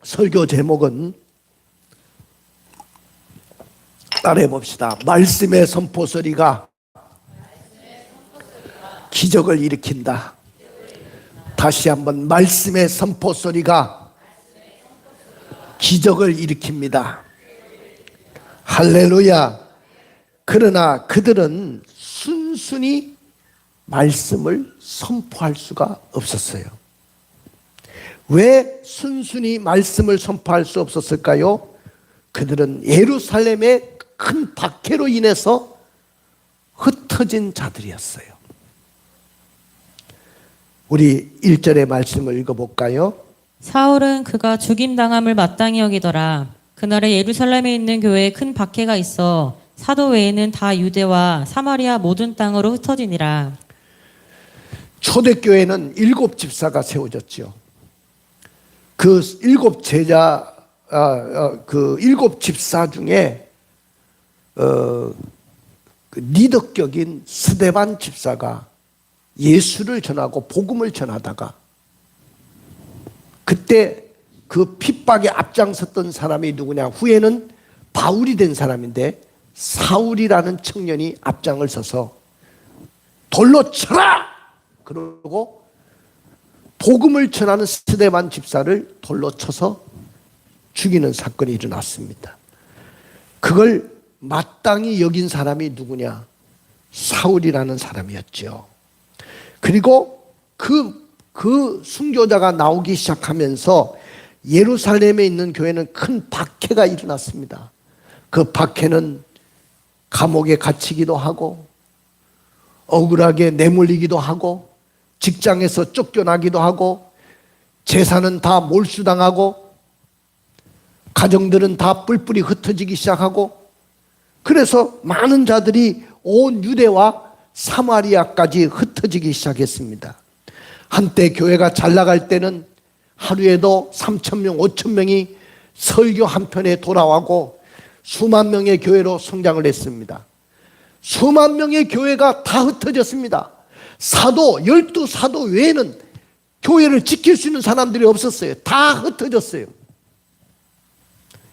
설교 제목은 따라해 봅시다. 말씀의 선포 소리가 기적을 일으킨다. 다시 한번 말씀의 선포 소리가 기적을 일으킵니다. 할렐루야. 그러나 그들은 순순히 말씀을 선포할 수가 없었어요. 왜 순순히 말씀을 선포할 수 없었을까요? 그들은 예루살렘의 큰 박해로 인해서 흩어진 자들이었어요. 우리 1절의 말씀을 읽어볼까요? 사울은 그가 죽임당함을 마땅히 여기더라. 그날에 예루살렘에 있는 교회에 큰 박해가 있어 사도 외에는 다 유대와 사마리아 모든 땅으로 흩어지니라. 초대교회는 7 집사가 세워졌죠. 그 7 제자, 그 7 집사 중에 그 리더격인 스데반 집사가 예수를 전하고 복음을 전하다가 그때 그 핍박에 앞장섰던 사람이 누구냐? 후에는 바울이 된 사람인데 사울이라는 청년이 앞장을 서서 돌로 쳐라! 그러고 복음을 전하는 스데반 집사를 돌로 쳐서 죽이는 사건이 일어났습니다. 그걸 마땅히 여긴 사람이 누구냐? 사울이라는 사람이었죠. 그리고 그 순교자가 나오기 시작하면서 예루살렘에 있는 교회는 큰 박해가 일어났습니다. 그 박해는 감옥에 갇히기도 하고 억울하게 내몰리기도 하고 직장에서 쫓겨나기도 하고 재산은 다 몰수당하고 가정들은 다 뿔뿔이 흩어지기 시작하고 그래서 많은 자들이 온 유대와 사마리아까지 흩어지기 시작했습니다. 한때 교회가 잘 나갈 때는 하루에도 3,000명, 5,000명이 설교 한 편에 돌아오고 수만 명의 교회로 성장을 했습니다. 수만 명의 교회가 다 흩어졌습니다. 사도, 12사도 외에는 교회를 지킬 수 있는 사람들이 없었어요. 다 흩어졌어요.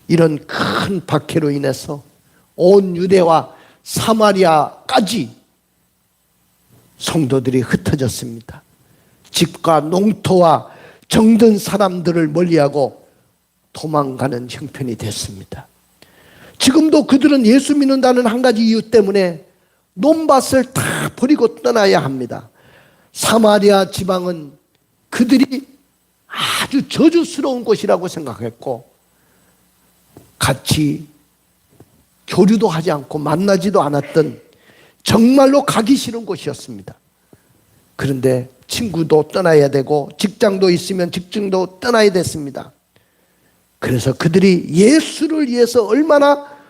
이런 큰 박해로 인해서 온 유대와 사마리아까지 성도들이 흩어졌습니다. 집과 농토와 정든 사람들을 멀리하고 도망가는 형편이 됐습니다. 지금도 그들은 예수 믿는다는 한 가지 이유 때문에 논밭을 다 버리고 떠나야 합니다. 사마리아 지방은 그들이 아주 저주스러운 곳이라고 생각했고 같이 교류도 하지 않고 만나지도 않았던 정말로 가기 싫은 곳이었습니다. 그런데 친구도 떠나야 되고 직장도 있으면 직장도 떠나야 됐습니다. 그래서 그들이 예수를 위해서 얼마나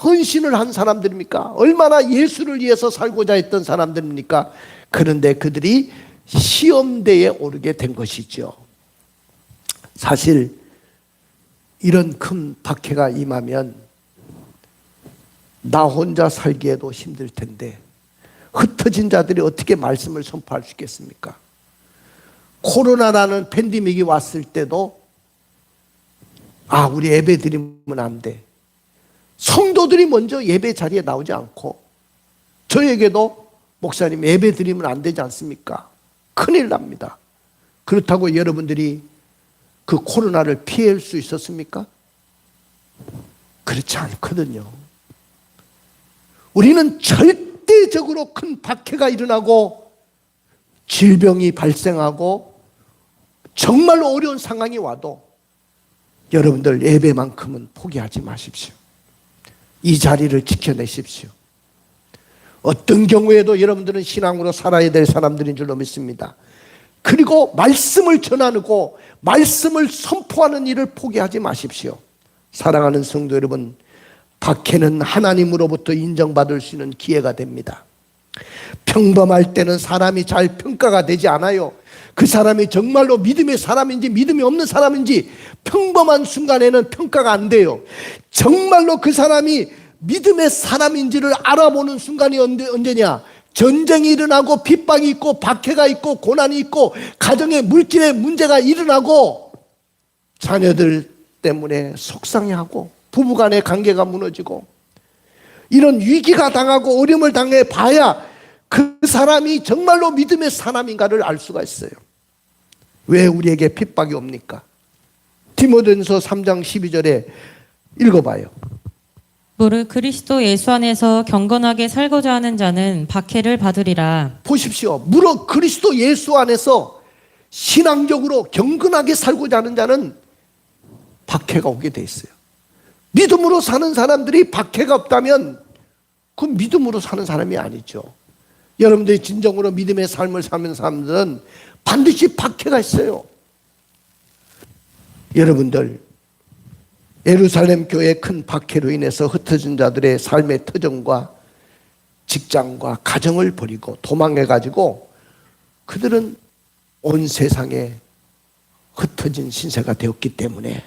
헌신을 한 사람들입니까? 얼마나 예수를 위해서 살고자 했던 사람들입니까? 그런데 그들이 시험대에 오르게 된 것이죠. 사실 이런 큰 박해가 임하면 나 혼자 살기에도 힘들 텐데 흩어진 자들이 어떻게 말씀을 선포할 수 있겠습니까? 코로나라는 팬데믹이 왔을 때도 우리 예배 드리면 안 돼. 성도들이 먼저 예배 자리에 나오지 않고 저에게도 목사님 예배 드리면 안 되지 않습니까? 큰일 납니다. 그렇다고 여러분들이 그 코로나를 피할 수 있었습니까? 그렇지 않거든요. 우리는 절대적으로 큰 박해가 일어나고 질병이 발생하고 정말로 어려운 상황이 와도 여러분들 예배만큼은 포기하지 마십시오. 이 자리를 지켜내십시오. 어떤 경우에도 여러분들은 신앙으로 살아야 될 사람들인 줄로 믿습니다. 그리고 말씀을 전하고 말씀을 선포하는 일을 포기하지 마십시오. 사랑하는 성도 여러분, 박해는 하나님으로부터 인정받을 수 있는 기회가 됩니다. 평범할 때는 사람이 잘 평가가 되지 않아요. 그 사람이 정말로 믿음의 사람인지 믿음이 없는 사람인지 평범한 순간에는 평가가 안 돼요. 정말로 그 사람이 믿음의 사람인지를 알아보는 순간이 언제냐? 전쟁이 일어나고 핍박이 있고 박해가 있고 고난이 있고 가정에 물질의 문제가 일어나고 자녀들 때문에 속상해하고 부부간의 관계가 무너지고 이런 위기가 당하고 어려움을 당해 봐야 그 사람이 정말로 믿음의 사람인가를 알 수가 있어요. 왜 우리에게 핍박이 옵니까? 디모데전서 3장 12절에 읽어봐요. 무릇 그리스도 예수 안에서 경건하게 살고자 하는 자는 박해를 받으리라. 보십시오. 무릇 그리스도 예수 안에서 신앙적으로 경건하게 살고자 하는 자는 박해가 오게 돼 있어요. 믿음으로 사는 사람들이 박해가 없다면 그건 믿음으로 사는 사람이 아니죠. 여러분들이 진정으로 믿음의 삶을 사는 사람들은 반드시 박해가 있어요. 여러분들 예루살렘 교회의 큰 박해로 인해서 흩어진 자들의 삶의 터전과 직장과 가정을 버리고 도망해가지고 그들은 온 세상에 흩어진 신세가 되었기 때문에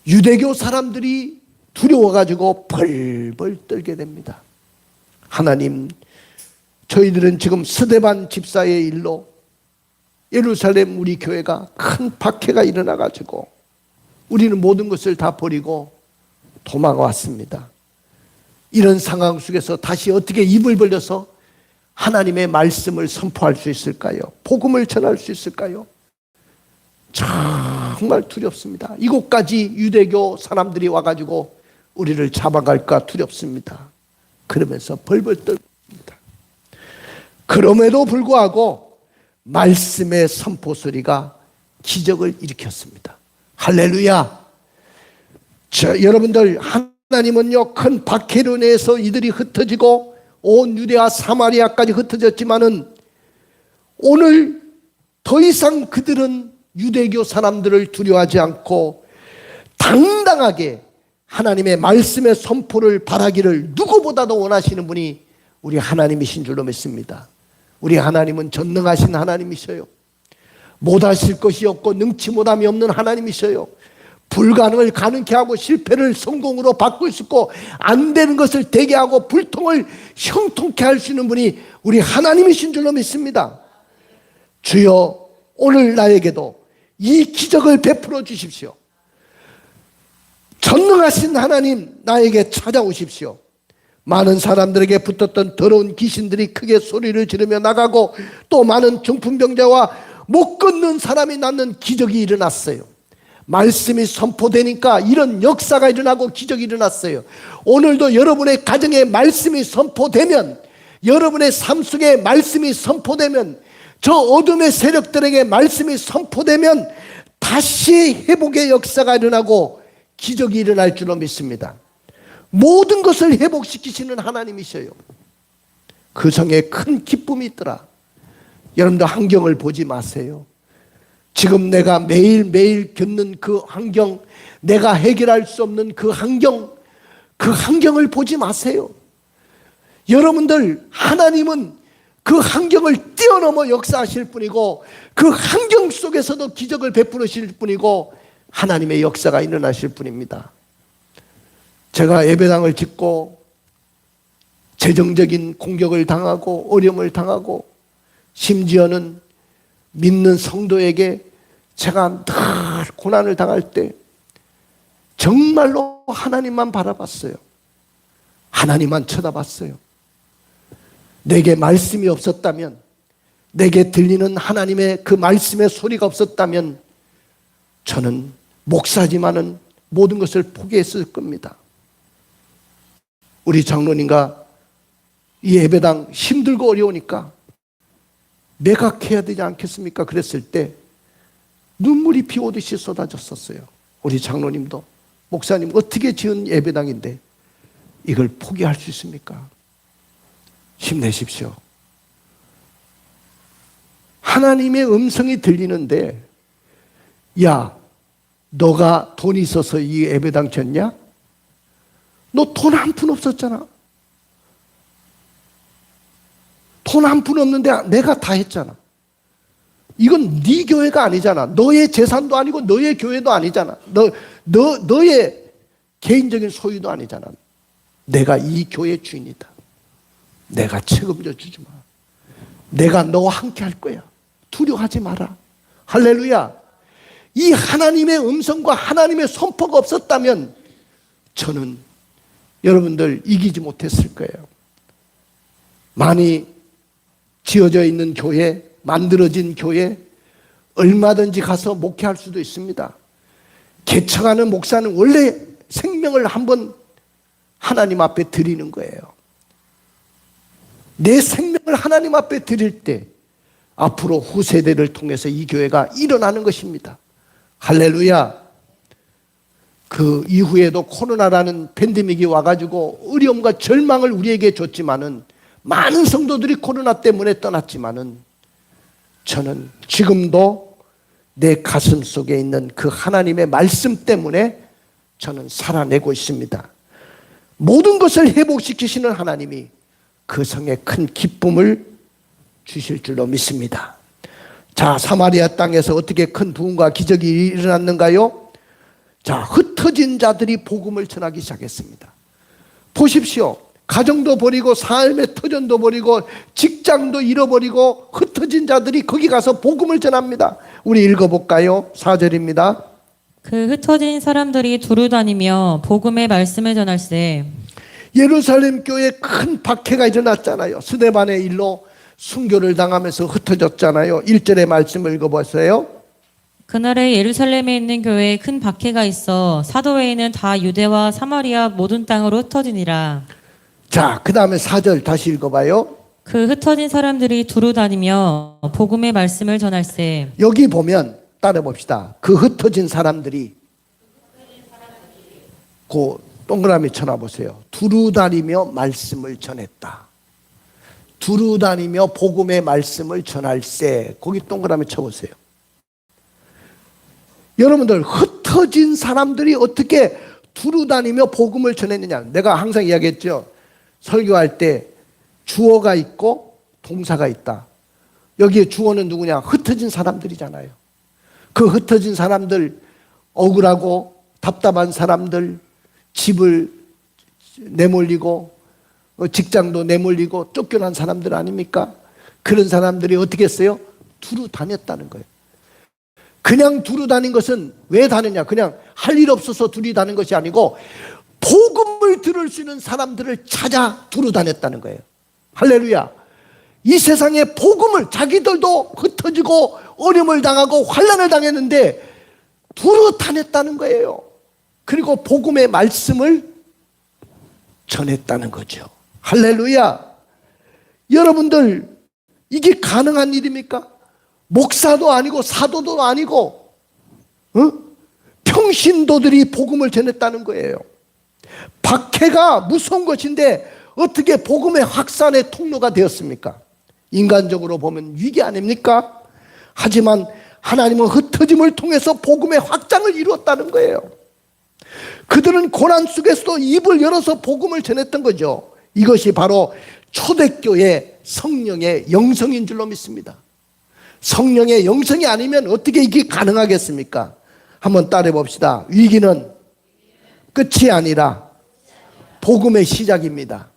유대교 사람들이 두려워가지고 벌벌 떨게 됩니다. 하나님, 저희들은 지금 스데반 집사의 일로 예루살렘 우리 교회가 큰 박해가 일어나가지고 우리는 모든 것을 다 버리고 도망왔습니다. 이런 상황 속에서 다시 어떻게 입을 벌려서 하나님의 말씀을 선포할 수 있을까요? 복음을 전할 수 있을까요? 정말 두렵습니다. 이곳까지 유대교 사람들이 와가지고 우리를 잡아갈까 두렵습니다. 그러면서 벌벌 떨습니다. 그럼에도 불구하고 말씀의 선포 소리가 기적을 일으켰습니다. 할렐루야. 여러분들, 하나님은요, 큰 박해로 인해서 이들이 흩어지고 온 유대와 사마리아까지 흩어졌지만은 오늘 더 이상 그들은 유대교 사람들을 두려워하지 않고 당당하게 하나님의 말씀의 선포를 바라기를 누구보다도 원하시는 분이 우리 하나님이신 줄로 믿습니다. 우리 하나님은 전능하신 하나님이셔요. 못하실 것이 없고 능치 못함이 없는 하나님이셔요. 불가능을 가능케 하고 실패를 성공으로 바꿀 수 있고 안 되는 것을 되게 하고 불통을 형통케 할 수 있는 분이 우리 하나님이신 줄로 믿습니다. 주여, 오늘 나에게도 이 기적을 베풀어 주십시오. 전능하신 하나님, 나에게 찾아오십시오. 많은 사람들에게 붙었던 더러운 귀신들이 크게 소리를 지르며 나가고 또 많은 중풍병자와 못 걷는 사람이 낫는 기적이 일어났어요. 말씀이 선포되니까 이런 역사가 일어나고 기적이 일어났어요. 오늘도 여러분의 가정에 말씀이 선포되면, 여러분의 삶 속에 말씀이 선포되면, 저 어둠의 세력들에게 말씀이 선포되면 다시 회복의 역사가 일어나고 기적이 일어날 줄로 믿습니다. 모든 것을 회복시키시는 하나님이셔요. 그 성에 큰 기쁨이 있더라. 여러분도 환경을 보지 마세요. 지금 내가 매일매일 겪는 그 환경, 내가 해결할 수 없는 그 환경을 보지 마세요. 여러분들, 하나님은 그 환경을 뛰어넘어 역사하실 분이고 그 환경 속에서도 기적을 베푸실 분이고 하나님의 역사가 일어나실 분입니다. 제가 예배당을 짓고 재정적인 공격을 당하고 어려움을 당하고 심지어는 믿는 성도에게 제가 늘 고난을 당할 때 정말로 하나님만 바라봤어요. 하나님만 쳐다봤어요. 내게 말씀이 없었다면, 내게 들리는 하나님의 그 말씀의 소리가 없었다면 저는 목사지만은 모든 것을 포기했을 겁니다. 우리 장로님과 이 예배당 힘들고 어려우니까 매각해야 되지 않겠습니까? 그랬을 때 눈물이 비 오듯이 쏟아졌었어요. 우리 장로님도, 목사님, 어떻게 지은 예배당인데 이걸 포기할 수 있습니까? 힘내십시오. 하나님의 음성이 들리는데, 야, 너가 돈이 있어서 이 예배당 졌냐? 너 돈 한 푼 없었잖아. 돈 한 푼 없는데 내가 다 했잖아. 이건 네 교회가 아니잖아. 너의 재산도 아니고 너의 교회도 아니잖아. 너의 개인적인 소유도 아니잖아. 내가 이 교회 주인이다. 내가 책임져 주지 마. 내가 너와 함께 할 거야. 두려워하지 마라. 할렐루야. 이 하나님의 음성과 하나님의 선포가 없었다면 저는 여러분들 이기지 못했을 거예요. 많이 지어져 있는 교회, 만들어진 교회 얼마든지 가서 목회할 수도 있습니다. 개척하는 목사는 원래 생명을 한번 하나님 앞에 드리는 거예요. 내 생명을 하나님 앞에 드릴 때 앞으로 후세대를 통해서 이 교회가 일어나는 것입니다. 할렐루야. 그 이후에도 코로나라는 팬데믹이 와가지고 어려움과 절망을 우리에게 줬지만은, 많은 성도들이 코로나 때문에 떠났지만은, 저는 지금도 내 가슴 속에 있는 그 하나님의 말씀 때문에 저는 살아내고 있습니다. 모든 것을 회복시키시는 하나님이 그 성에 큰 기쁨을 주실 줄로 믿습니다. 자, 사마리아 땅에서 어떻게 큰 부흥과 기적이 일어났는가요? 자, 흩어진 자들이 복음을 전하기 시작했습니다. 보십시오. 가정도 버리고 삶의 터전도 버리고 직장도 잃어버리고 흩어진 자들이 거기 가서 복음을 전합니다. 우리 읽어볼까요? 4절입니다. 그 흩어진 사람들이 두루 다니며 복음의 말씀을 전할세. 예루살렘 교회에 큰 박해가 일어났잖아요. 스데반의 일로 순교를 당하면서 흩어졌잖아요. 1절의 말씀을 읽어보세요. 그날에 예루살렘에 있는 교회에 큰 박해가 있어 사도 외에는 다 유대와 사마리아 모든 땅으로 흩어지니라. 자, 그 다음에 4절 다시 읽어봐요. 그 흩어진 사람들이 두루 다니며 복음의 말씀을 전할세. 여기 보면 따라 봅시다. 그 흩어진 사람들이 그 동그라미 쳐놔보세요. 두루 다니며 말씀을 전했다. 두루 다니며 복음의 말씀을 전할세. 거기 동그라미 쳐보세요. 여러분들, 흩어진 사람들이 어떻게 두루 다니며 복음을 전했느냐. 내가 항상 이야기했죠. 설교할 때 주어가 있고 동사가 있다. 여기에 주어는 누구냐? 흩어진 사람들이잖아요. 그 흩어진 사람들, 억울하고 답답한 사람들, 집을 내몰리고 직장도 내몰리고 쫓겨난 사람들 아닙니까? 그런 사람들이 어떻게 했어요? 두루 다녔다는 거예요. 그냥 두루 다닌 것은 왜 다녔냐? 그냥 할 일 없어서 두루 다닌 것이 아니고 복음을 들을 수 있는 사람들을 찾아 두루 다녔다는 거예요. 할렐루야. 이 세상에 복음을, 자기들도 흩어지고 어려움을 당하고 환난을 당했는데 두루 다녔다는 거예요. 그리고 복음의 말씀을 전했다는 거죠. 할렐루야. 여러분들, 이게 가능한 일입니까? 목사도 아니고 사도도 아니고 평신도들이 복음을 전했다는 거예요. 박해가 무서운 것인데 어떻게 복음의 확산의 통로가 되었습니까? 인간적으로 보면 위기 아닙니까? 하지만 하나님은 흩어짐을 통해서 복음의 확장을 이루었다는 거예요. 그들은 고난 속에서도 입을 열어서 복음을 전했던 거죠. 이것이 바로 초대교회 성령의 영성인 줄로 믿습니다. 성령의 영성이 아니면 어떻게 이게 가능하겠습니까? 한번 따라해 봅시다. 위기는 끝이 아니라 복음의 시작입니다.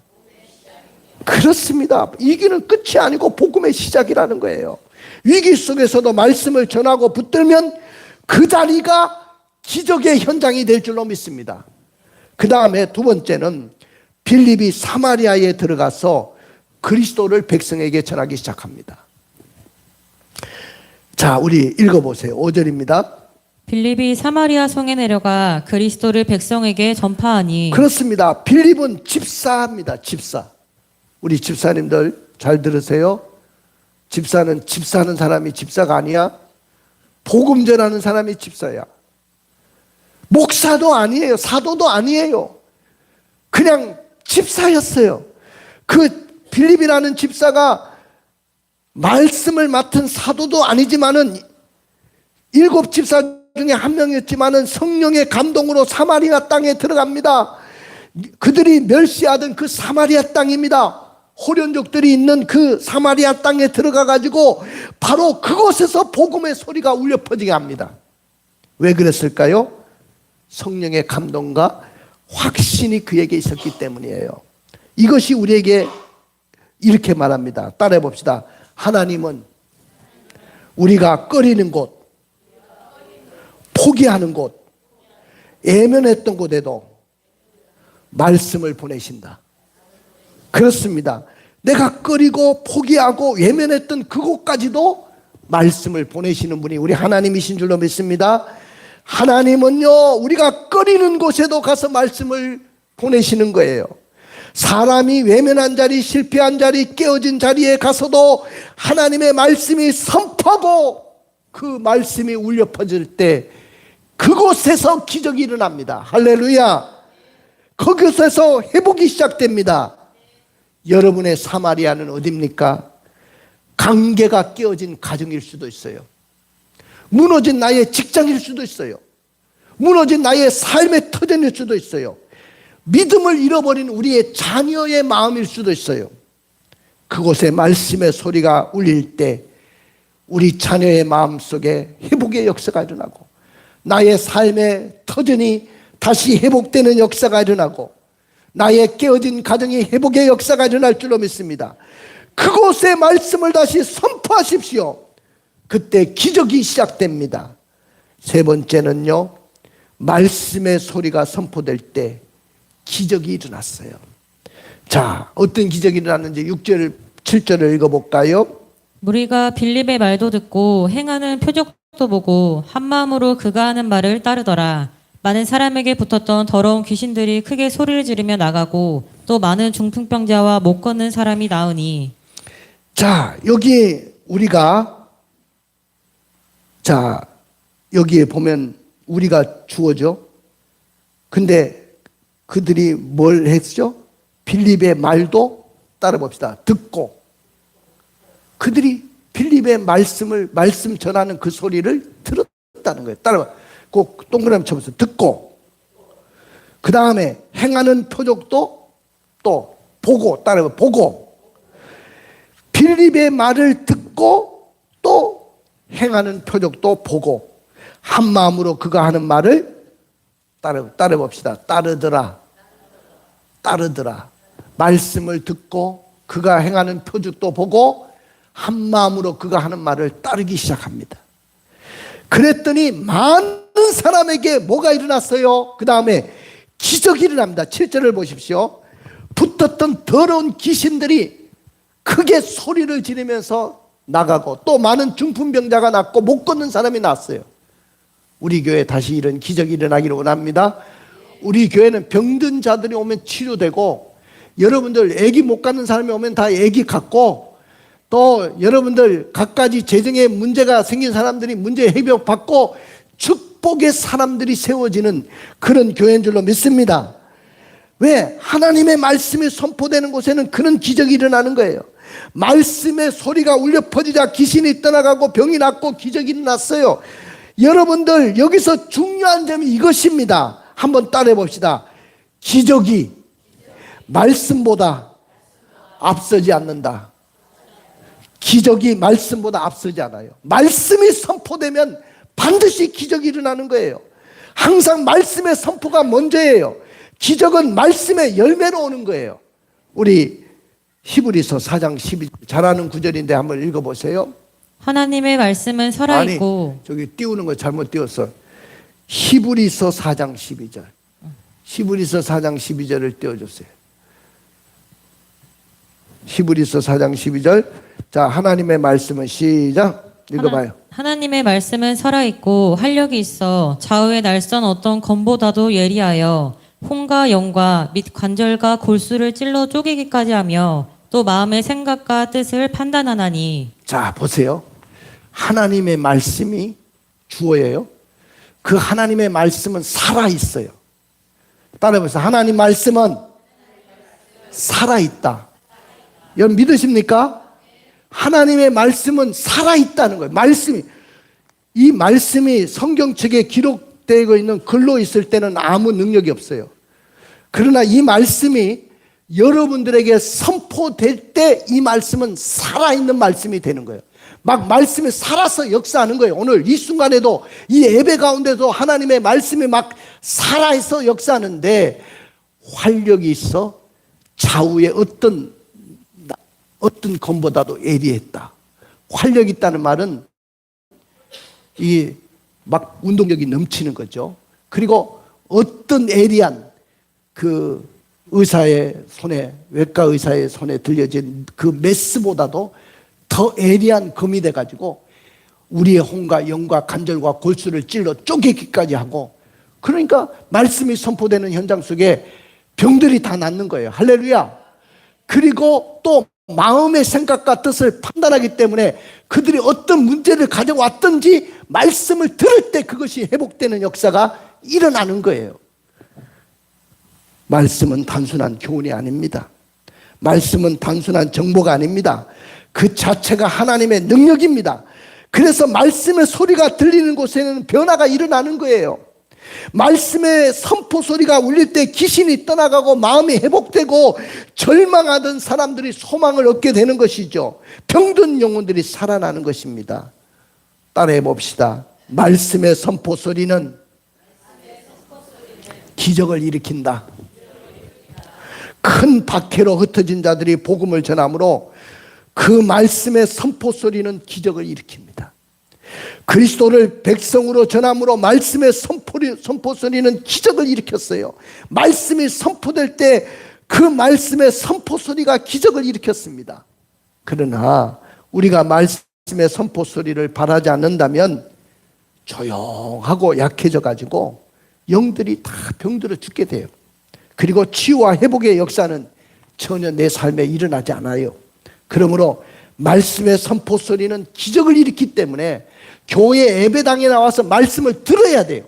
그렇습니다. 위기는 끝이 아니고 복음의 시작이라는 거예요. 위기 속에서도 말씀을 전하고 붙들면 그 자리가 기적의 현장이 될 줄로 믿습니다. 그 다음에 두 번째는 빌립이 사마리아에 들어가서 그리스도를 백성에게 전하기 시작합니다. 자, 우리 읽어보세요. 5절입니다. 빌립이 사마리아 성에 내려가 그리스도를 백성에게 전파하니. 그렇습니다. 빌립은 집사입니다. 집사. 우리 집사님들 잘 들으세요. 집사는 집사하는 사람이 집사가 아니야. 복음 전하는 사람이 집사야. 목사도 아니에요. 사도도 아니에요. 그냥 집사였어요. 그 빌립이라는 집사가 말씀을 맡은 사도도 아니지만은 7 집사 중에 한 명이었지만은 성령의 감동으로 사마리아 땅에 들어갑니다. 그들이 멸시하던 그 사마리아 땅입니다. 호련족들이 있는 그 사마리아 땅에 들어가 가지고 바로 그곳에서 복음의 소리가 울려 퍼지게 합니다. 왜 그랬을까요? 성령의 감동과 확신이 그에게 있었기 때문이에요. 이것이 우리에게 이렇게 말합니다. 따라해 봅시다. 하나님은 우리가 꺼리는 곳, 포기하는 곳, 애면했던 곳에도 말씀을 보내신다. 그렇습니다. 내가 꺼리고 포기하고 외면했던 그곳까지도 말씀을 보내시는 분이 우리 하나님이신 줄로 믿습니다. 하나님은요, 우리가 꺼리는 곳에도 가서 말씀을 보내시는 거예요. 사람이 외면한 자리, 실패한 자리, 깨어진 자리에 가서도 하나님의 말씀이 선포하고 그 말씀이 울려 퍼질 때 그곳에서 기적이 일어납니다. 할렐루야. 거기서 회복이 시작됩니다. 여러분의 사마리아는 어디입니까? 관계가 깨어진 가정일 수도 있어요. 무너진 나의 직장일 수도 있어요. 무너진 나의 삶의 터전일 수도 있어요. 믿음을 잃어버린 우리의 자녀의 마음일 수도 있어요. 그곳에 말씀의 소리가 울릴 때 우리 자녀의 마음속에 회복의 역사가 일어나고 나의 삶의 터전이 다시 회복되는 역사가 일어나고 나의 깨어진 가정이 회복의 역사가 일어날 줄로 믿습니다. 그곳에 말씀을 다시 선포하십시오. 그때 기적이 시작됩니다. 세 번째는요, 말씀의 소리가 선포될 때 기적이 일어났어요. 자, 어떤 기적이 일어났는지 6절, 7절을 읽어볼까요? 무리가 빌립의 말도 듣고 행하는 표적도 보고 한 마음으로 그가 하는 말을 따르더라. 많은 사람에게 붙었던 더러운 귀신들이 크게 소리를 지르며 나가고 또 많은 중풍병자와 못 걷는 사람이 나으니. 자, 여기 우리가, 자, 여기에 보면 우리가 주어져. 근데 그들이 뭘 했죠? 빌립의 말도 따라봅시다. 듣고. 그들이 빌립의 말씀 전하는 그 소리를 들었다는 거예요. 따라봐. 꼭 동그라미 쳐보세요. 듣고. 그 다음에 행하는 표적도 또 보고. 따라봐. 보고. 빌립의 말을 듣고 또 행하는 표적도 보고 한 마음으로 그가 하는 말을 따라봅시다. 따르더라. 말씀을 듣고 그가 행하는 표적도 보고 한 마음으로 그가 하는 말을 따르기 시작합니다. 그랬더니 많은 사람에게 뭐가 일어났어요? 그 다음에 기적이 일어납니다. 7절을 보십시오. 붙었던 더러운 귀신들이 크게 소리를 지르면서 나가고 또 많은 중풍병자가 낫고 못 걷는 사람이 났어요. 우리 교회에 다시 이런 기적이 일어나기를 원합니다. 우리 교회는 병든 자들이 오면 치료되고 여러분들 애기 못 갖는 사람이 오면 다 애기 갖고 또 여러분들 갖가지 재정에 문제가 생긴 사람들이 문제 해결받고 축복의 사람들이 세워지는 그런 교회인 줄로 믿습니다. 왜? 하나님의 말씀이 선포되는 곳에는 그런 기적이 일어나는 거예요. 말씀의 소리가 울려 퍼지자 귀신이 떠나가고 병이 낫고 기적이 일어났어요. 여러분들 여기서 중요한 점이 이것입니다. 한번 따라해 봅시다. 기적이 말씀보다 앞서지 않는다. 기적이 말씀보다 앞서지 않아요. 말씀이 선포되면 반드시 기적이 일어나는 거예요. 항상 말씀의 선포가 먼저예요. 기적은 말씀의 열매로 오는 거예요. 우리 히브리서 4장 12절 잘 아는 구절인데 한번 읽어보세요. 하나님의 말씀은 살아있고. 아니, 저기 띄우는 거 잘못 띄웠어. 히브리서 4장 12절. 히브리서 4장 12절을 띄워주세요. 히브리서 4장 12절. 자, 하나님의 말씀은 시작. 읽어봐요. 하나님의 말씀은 살아있고 활력이 있어 좌우의 날선 어떤 검보다도 예리하여 혼과 영과 및 관절과 골수를 찔러 쪼개기까지 하며 또 마음의 생각과 뜻을 판단하나니. 자, 보세요. 하나님의 말씀이 주어예요. 그 하나님의 말씀은 살아있어요. 따라해보세요. 하나님 말씀은 살아있다. 여러분 믿으십니까? 하나님의 말씀은 살아있다는 거예요. 이 말씀이 성경책에 기록되어 있는 글로 있을 때는 아무 능력이 없어요. 그러나 이 말씀이 여러분들에게 선포될 때 이 말씀은 살아있는 말씀이 되는 거예요. 막 말씀이 살아서 역사하는 거예요. 오늘 이 순간에도 이 예배 가운데도 하나님의 말씀이 막 살아서 역사하는데 활력이 있어 좌우에 어떤 검보다도 예리했다. 활력 있다는 말은 이 막 운동력이 넘치는 거죠. 그리고 어떤 예리한 그 의사의 손에, 외과 의사의 손에 들려진 그 메스보다도 더 예리한 검이 돼가지고 우리의 혼과 영과 관절과 골수를 찔러 쪼개기까지 하고, 그러니까 말씀이 선포되는 현장 속에 병들이 다 낫는 거예요. 할렐루야. 그리고 또 마음의 생각과 뜻을 판단하기 때문에 그들이 어떤 문제를 가져왔든지 말씀을 들을 때 그것이 회복되는 역사가 일어나는 거예요. 말씀은 단순한 교훈이 아닙니다. 말씀은 단순한 정보가 아닙니다. 그 자체가 하나님의 능력입니다. 그래서 말씀의 소리가 들리는 곳에는 변화가 일어나는 거예요. 말씀의 선포 소리가 울릴 때 귀신이 떠나가고 마음이 회복되고 절망하던 사람들이 소망을 얻게 되는 것이죠. 병든 영혼들이 살아나는 것입니다. 따라해 봅시다. 말씀의 선포 소리는 기적을 일으킨다. 큰 박해로 흩어진 자들이 복음을 전함으로 그 말씀의 선포 소리는 기적을 일으킵니다. 그리스도를 백성으로 전함으로 말씀의 선포 소리는 기적을 일으켰어요. 말씀이 선포될 때 그 말씀의 선포 소리가 기적을 일으켰습니다. 그러나 우리가 말씀의 선포 소리를 바라지 않는다면 조용하고 약해져 가지고 영들이 다 병들어 죽게 돼요. 그리고 치유와 회복의 역사는 전혀 내 삶에 일어나지 않아요. 그러므로 말씀의 선포 소리는 기적을 일으키기 때문에 교회 예배당에 나와서 말씀을 들어야 돼요.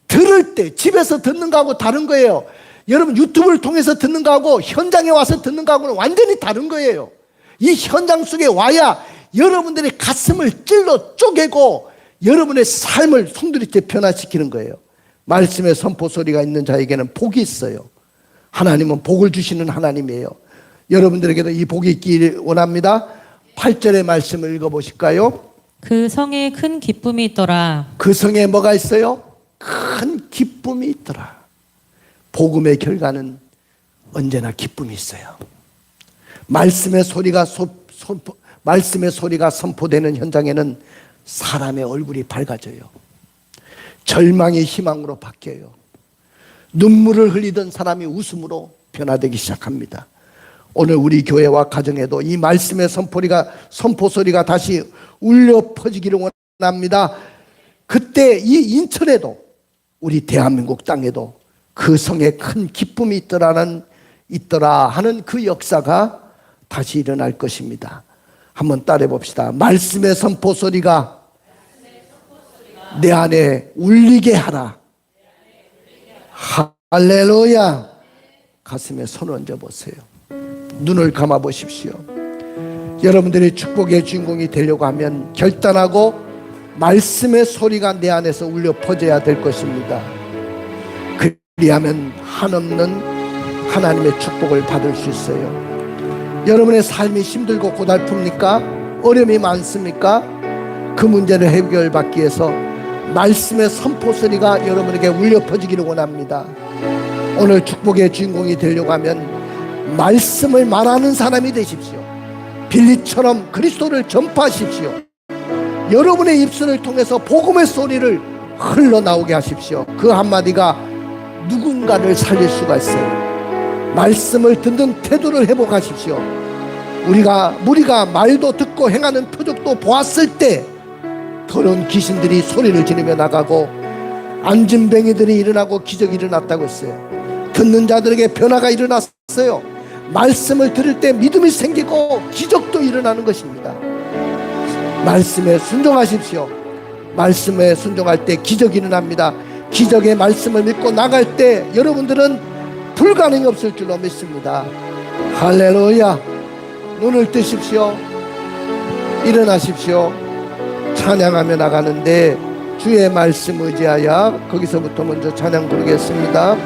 들을 때 집에서 듣는 거하고 다른 거예요. 여러분 유튜브를 통해서 듣는 거하고 현장에 와서 듣는 거하고는 완전히 다른 거예요. 이 현장 속에 와야 여러분들의 가슴을 찔러 쪼개고 여러분의 삶을 송두리째 변화시키는 거예요. 말씀의 선포 소리가 있는 자에게는 복이 있어요. 하나님은 복을 주시는 하나님이에요. 여러분들에게도 이 복이 있기를 원합니다. 8절의 말씀을 읽어보실까요? 그 성에 큰 기쁨이 있더라. 그 성에 뭐가 있어요? 큰 기쁨이 있더라. 복음의 결과는 언제나 기쁨이 있어요. 말씀의 소리가 선포되는 현장에는 사람의 얼굴이 밝아져요. 절망이 희망으로 바뀌어요. 눈물을 흘리던 사람이 웃음으로 변화되기 시작합니다. 오늘 우리 교회와 가정에도 이 말씀의 선포 소리가 다시 울려 퍼지기를 원합니다. 그때 이 인천에도 우리 대한민국 땅에도 그 성에 큰 기쁨이 있더라 하는 그 역사가 다시 일어날 것입니다. 한번 따라해 봅시다. 말씀의 선포 소리가 내 안에 울리게 하라. 할렐루야. 가슴에 손 얹어 보세요. 눈을 감아 보십시오. 여러분들이 축복의 주인공이 되려고 하면 결단하고 말씀의 소리가 내 안에서 울려 퍼져야 될 것입니다. 그리하면 한없는 하나님의 축복을 받을 수 있어요. 여러분의 삶이 힘들고 고달픕니까? 어려움이 많습니까? 그 문제를 해결받기 위해서 말씀의 선포 소리가 여러분에게 울려 퍼지기를 원합니다. 오늘 축복의 주인공이 되려고 하면 말씀을 말하는 사람이 되십시오. 빌립처럼 그리스도를 전파하십시오. 여러분의 입술을 통해서 복음의 소리를 흘러나오게 하십시오. 그 한마디가 누군가를 살릴 수가 있어요. 말씀을 듣는 태도를 회복하십시오. 우리가 말도 듣고 행하는 표적도 보았을 때 더러운 귀신들이 소리를 지르며 나가고 안진뱅이들이 일어나고 기적이 일어났다고 했어요. 듣는 자들에게 변화가 일어났어요. 말씀을 들을 때 믿음이 생기고 기적도 일어나는 것입니다. 말씀에 순종하십시오. 말씀에 순종할 때 기적이 일어납니다. 기적의 말씀을 믿고 나갈 때 여러분들은 불가능이 없을 줄로 믿습니다. 할렐루야. 눈을 뜨십시오. 일어나십시오. 찬양하며 나가는데 주의 말씀 의지하여 거기서부터 먼저 찬양 부르겠습니다.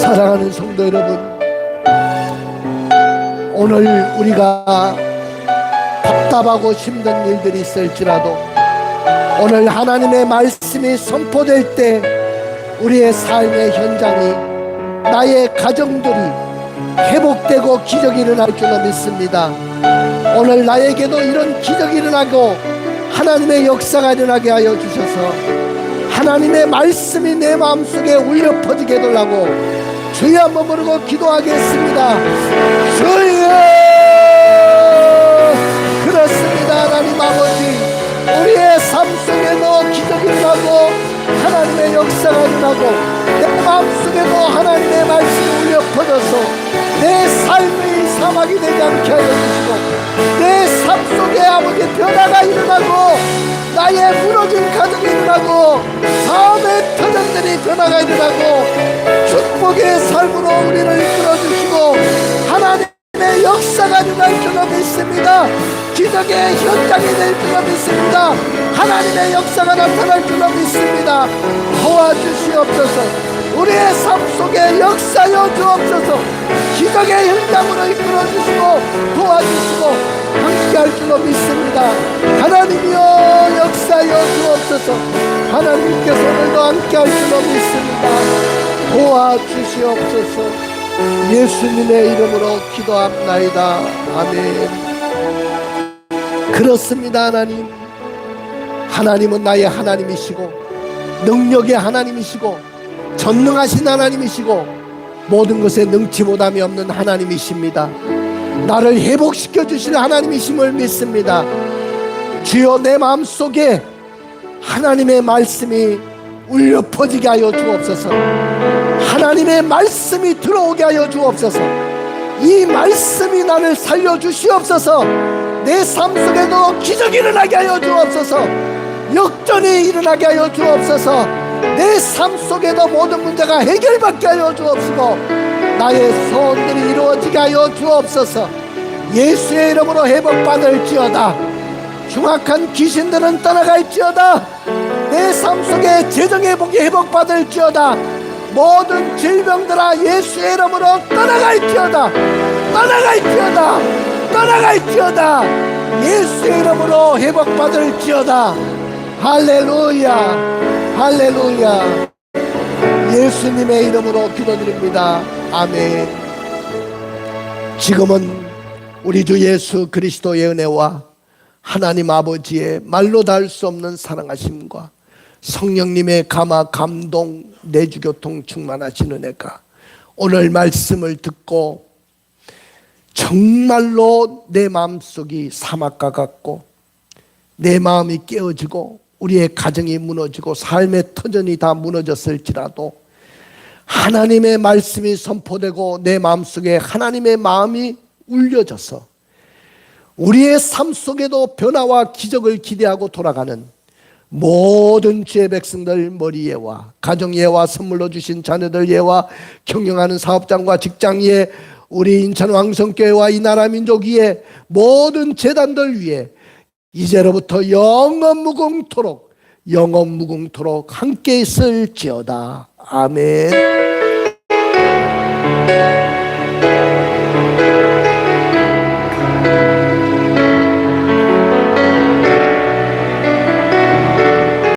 사랑하는 성도 여러분, 오늘 우리가 답답하고 힘든 일들이 있을지라도 오늘 하나님의 말씀이 선포될 때 우리의 삶의 현장이, 나의 가정들이 회복되고 기적이 일어날 줄로 믿습니다. 오늘 나에게도 이런 기적이 일어나고 하나님의 역사가 일어나게 하여 주셔서 하나님의 말씀이 내 마음속에 울려 퍼지게 해달라고 주여 한번 부르고 기도하겠습니다. 주여, 그렇습니다. 하나님 아버지, 우리의 삶 속에도 기적이 일어나고 하나님의 역사가 일어나고 내 마음속에도 하나님의 말씀이 울려 퍼져서 내 삶의 사막이 되지 않게 하여 주시고 내 삶 속에 아버지 변화가 일어나고 나의 무너진 가정이 일어나고 사업의 터전들이 변화가 일어나고 축복의 삶으로 우리를 이끌어주시고 하나님의 역사가 일어날 줄로 믿습니다. 기적의 현장이 될 줄로 믿습니다. 하나님의 역사가 나타날 줄로 믿습니다. 도와주시옵소서. 우리의 삶 속에 역사여 주옵소서. 기적의 현장으로 이끌어주시고 도와주시고 함께할 줄로 믿습니다. 하나님이여 역사여 주옵소서. 하나님께서 오늘도 함께할 줄로 믿습니다. 도와주시옵소서. 예수님의 이름으로 기도합나이다. 아멘. 그렇습니다. 하나님, 하나님은 나의 하나님이시고 능력의 하나님이시고 전능하신 하나님이시고 모든 것에 능치 못함이 없는 하나님이십니다. 나를 회복시켜 주실 하나님이심을 믿습니다. 주여, 내 마음속에 하나님의 말씀이 울려 퍼지게 하여 주옵소서. 하나님의 말씀이 들어오게 하여 주옵소서. 이 말씀이 나를 살려 주시옵소서. 내 삶 속에도 기적이 일어나게 하여 주옵소서. 역전이 일어나게 하여 주옵소서. 내 삶 속에도 모든 문제가 해결받게 하여 주옵시고 나의 소원들이 이루어지게 하여 주옵소서. 예수의 이름으로 회복받을지어다. 흉악한 귀신들은 떠나갈지어다. 내 삶 속에 재정회복이 회복받을지어다. 모든 질병들아 예수의 이름으로 떠나갈지어다. 떠나갈지어다. 떠나갈지어다. 예수의 이름으로 회복받을지어다. 할렐루야. 할렐루야. 예수님의 이름으로 기도드립니다. 아멘. 지금은 우리 주 예수 그리스도의 은혜와 하나님 아버지의 말로 닿을 수 없는 사랑하심과 성령님의 감화 감동 내주교통 충만하신 은혜가 오늘 말씀을 듣고 정말로 내 마음속이 사막과 같고 내 마음이 깨어지고 우리의 가정이 무너지고 삶의 터전이 다 무너졌을지라도 하나님의 말씀이 선포되고 내 마음속에 하나님의 마음이 울려져서 우리의 삶 속에도 변화와 기적을 기대하고 돌아가는 모든 주의 백성들 머리 예와 가정 예와 선물로 주신 자녀들 예와 경영하는 사업장과 직장 예 우리 인천 왕성교회와 이 나라 민족 위에 모든 재단들 위에 이제로부터 영원 무궁토록 함께 있을지어다. 아멘.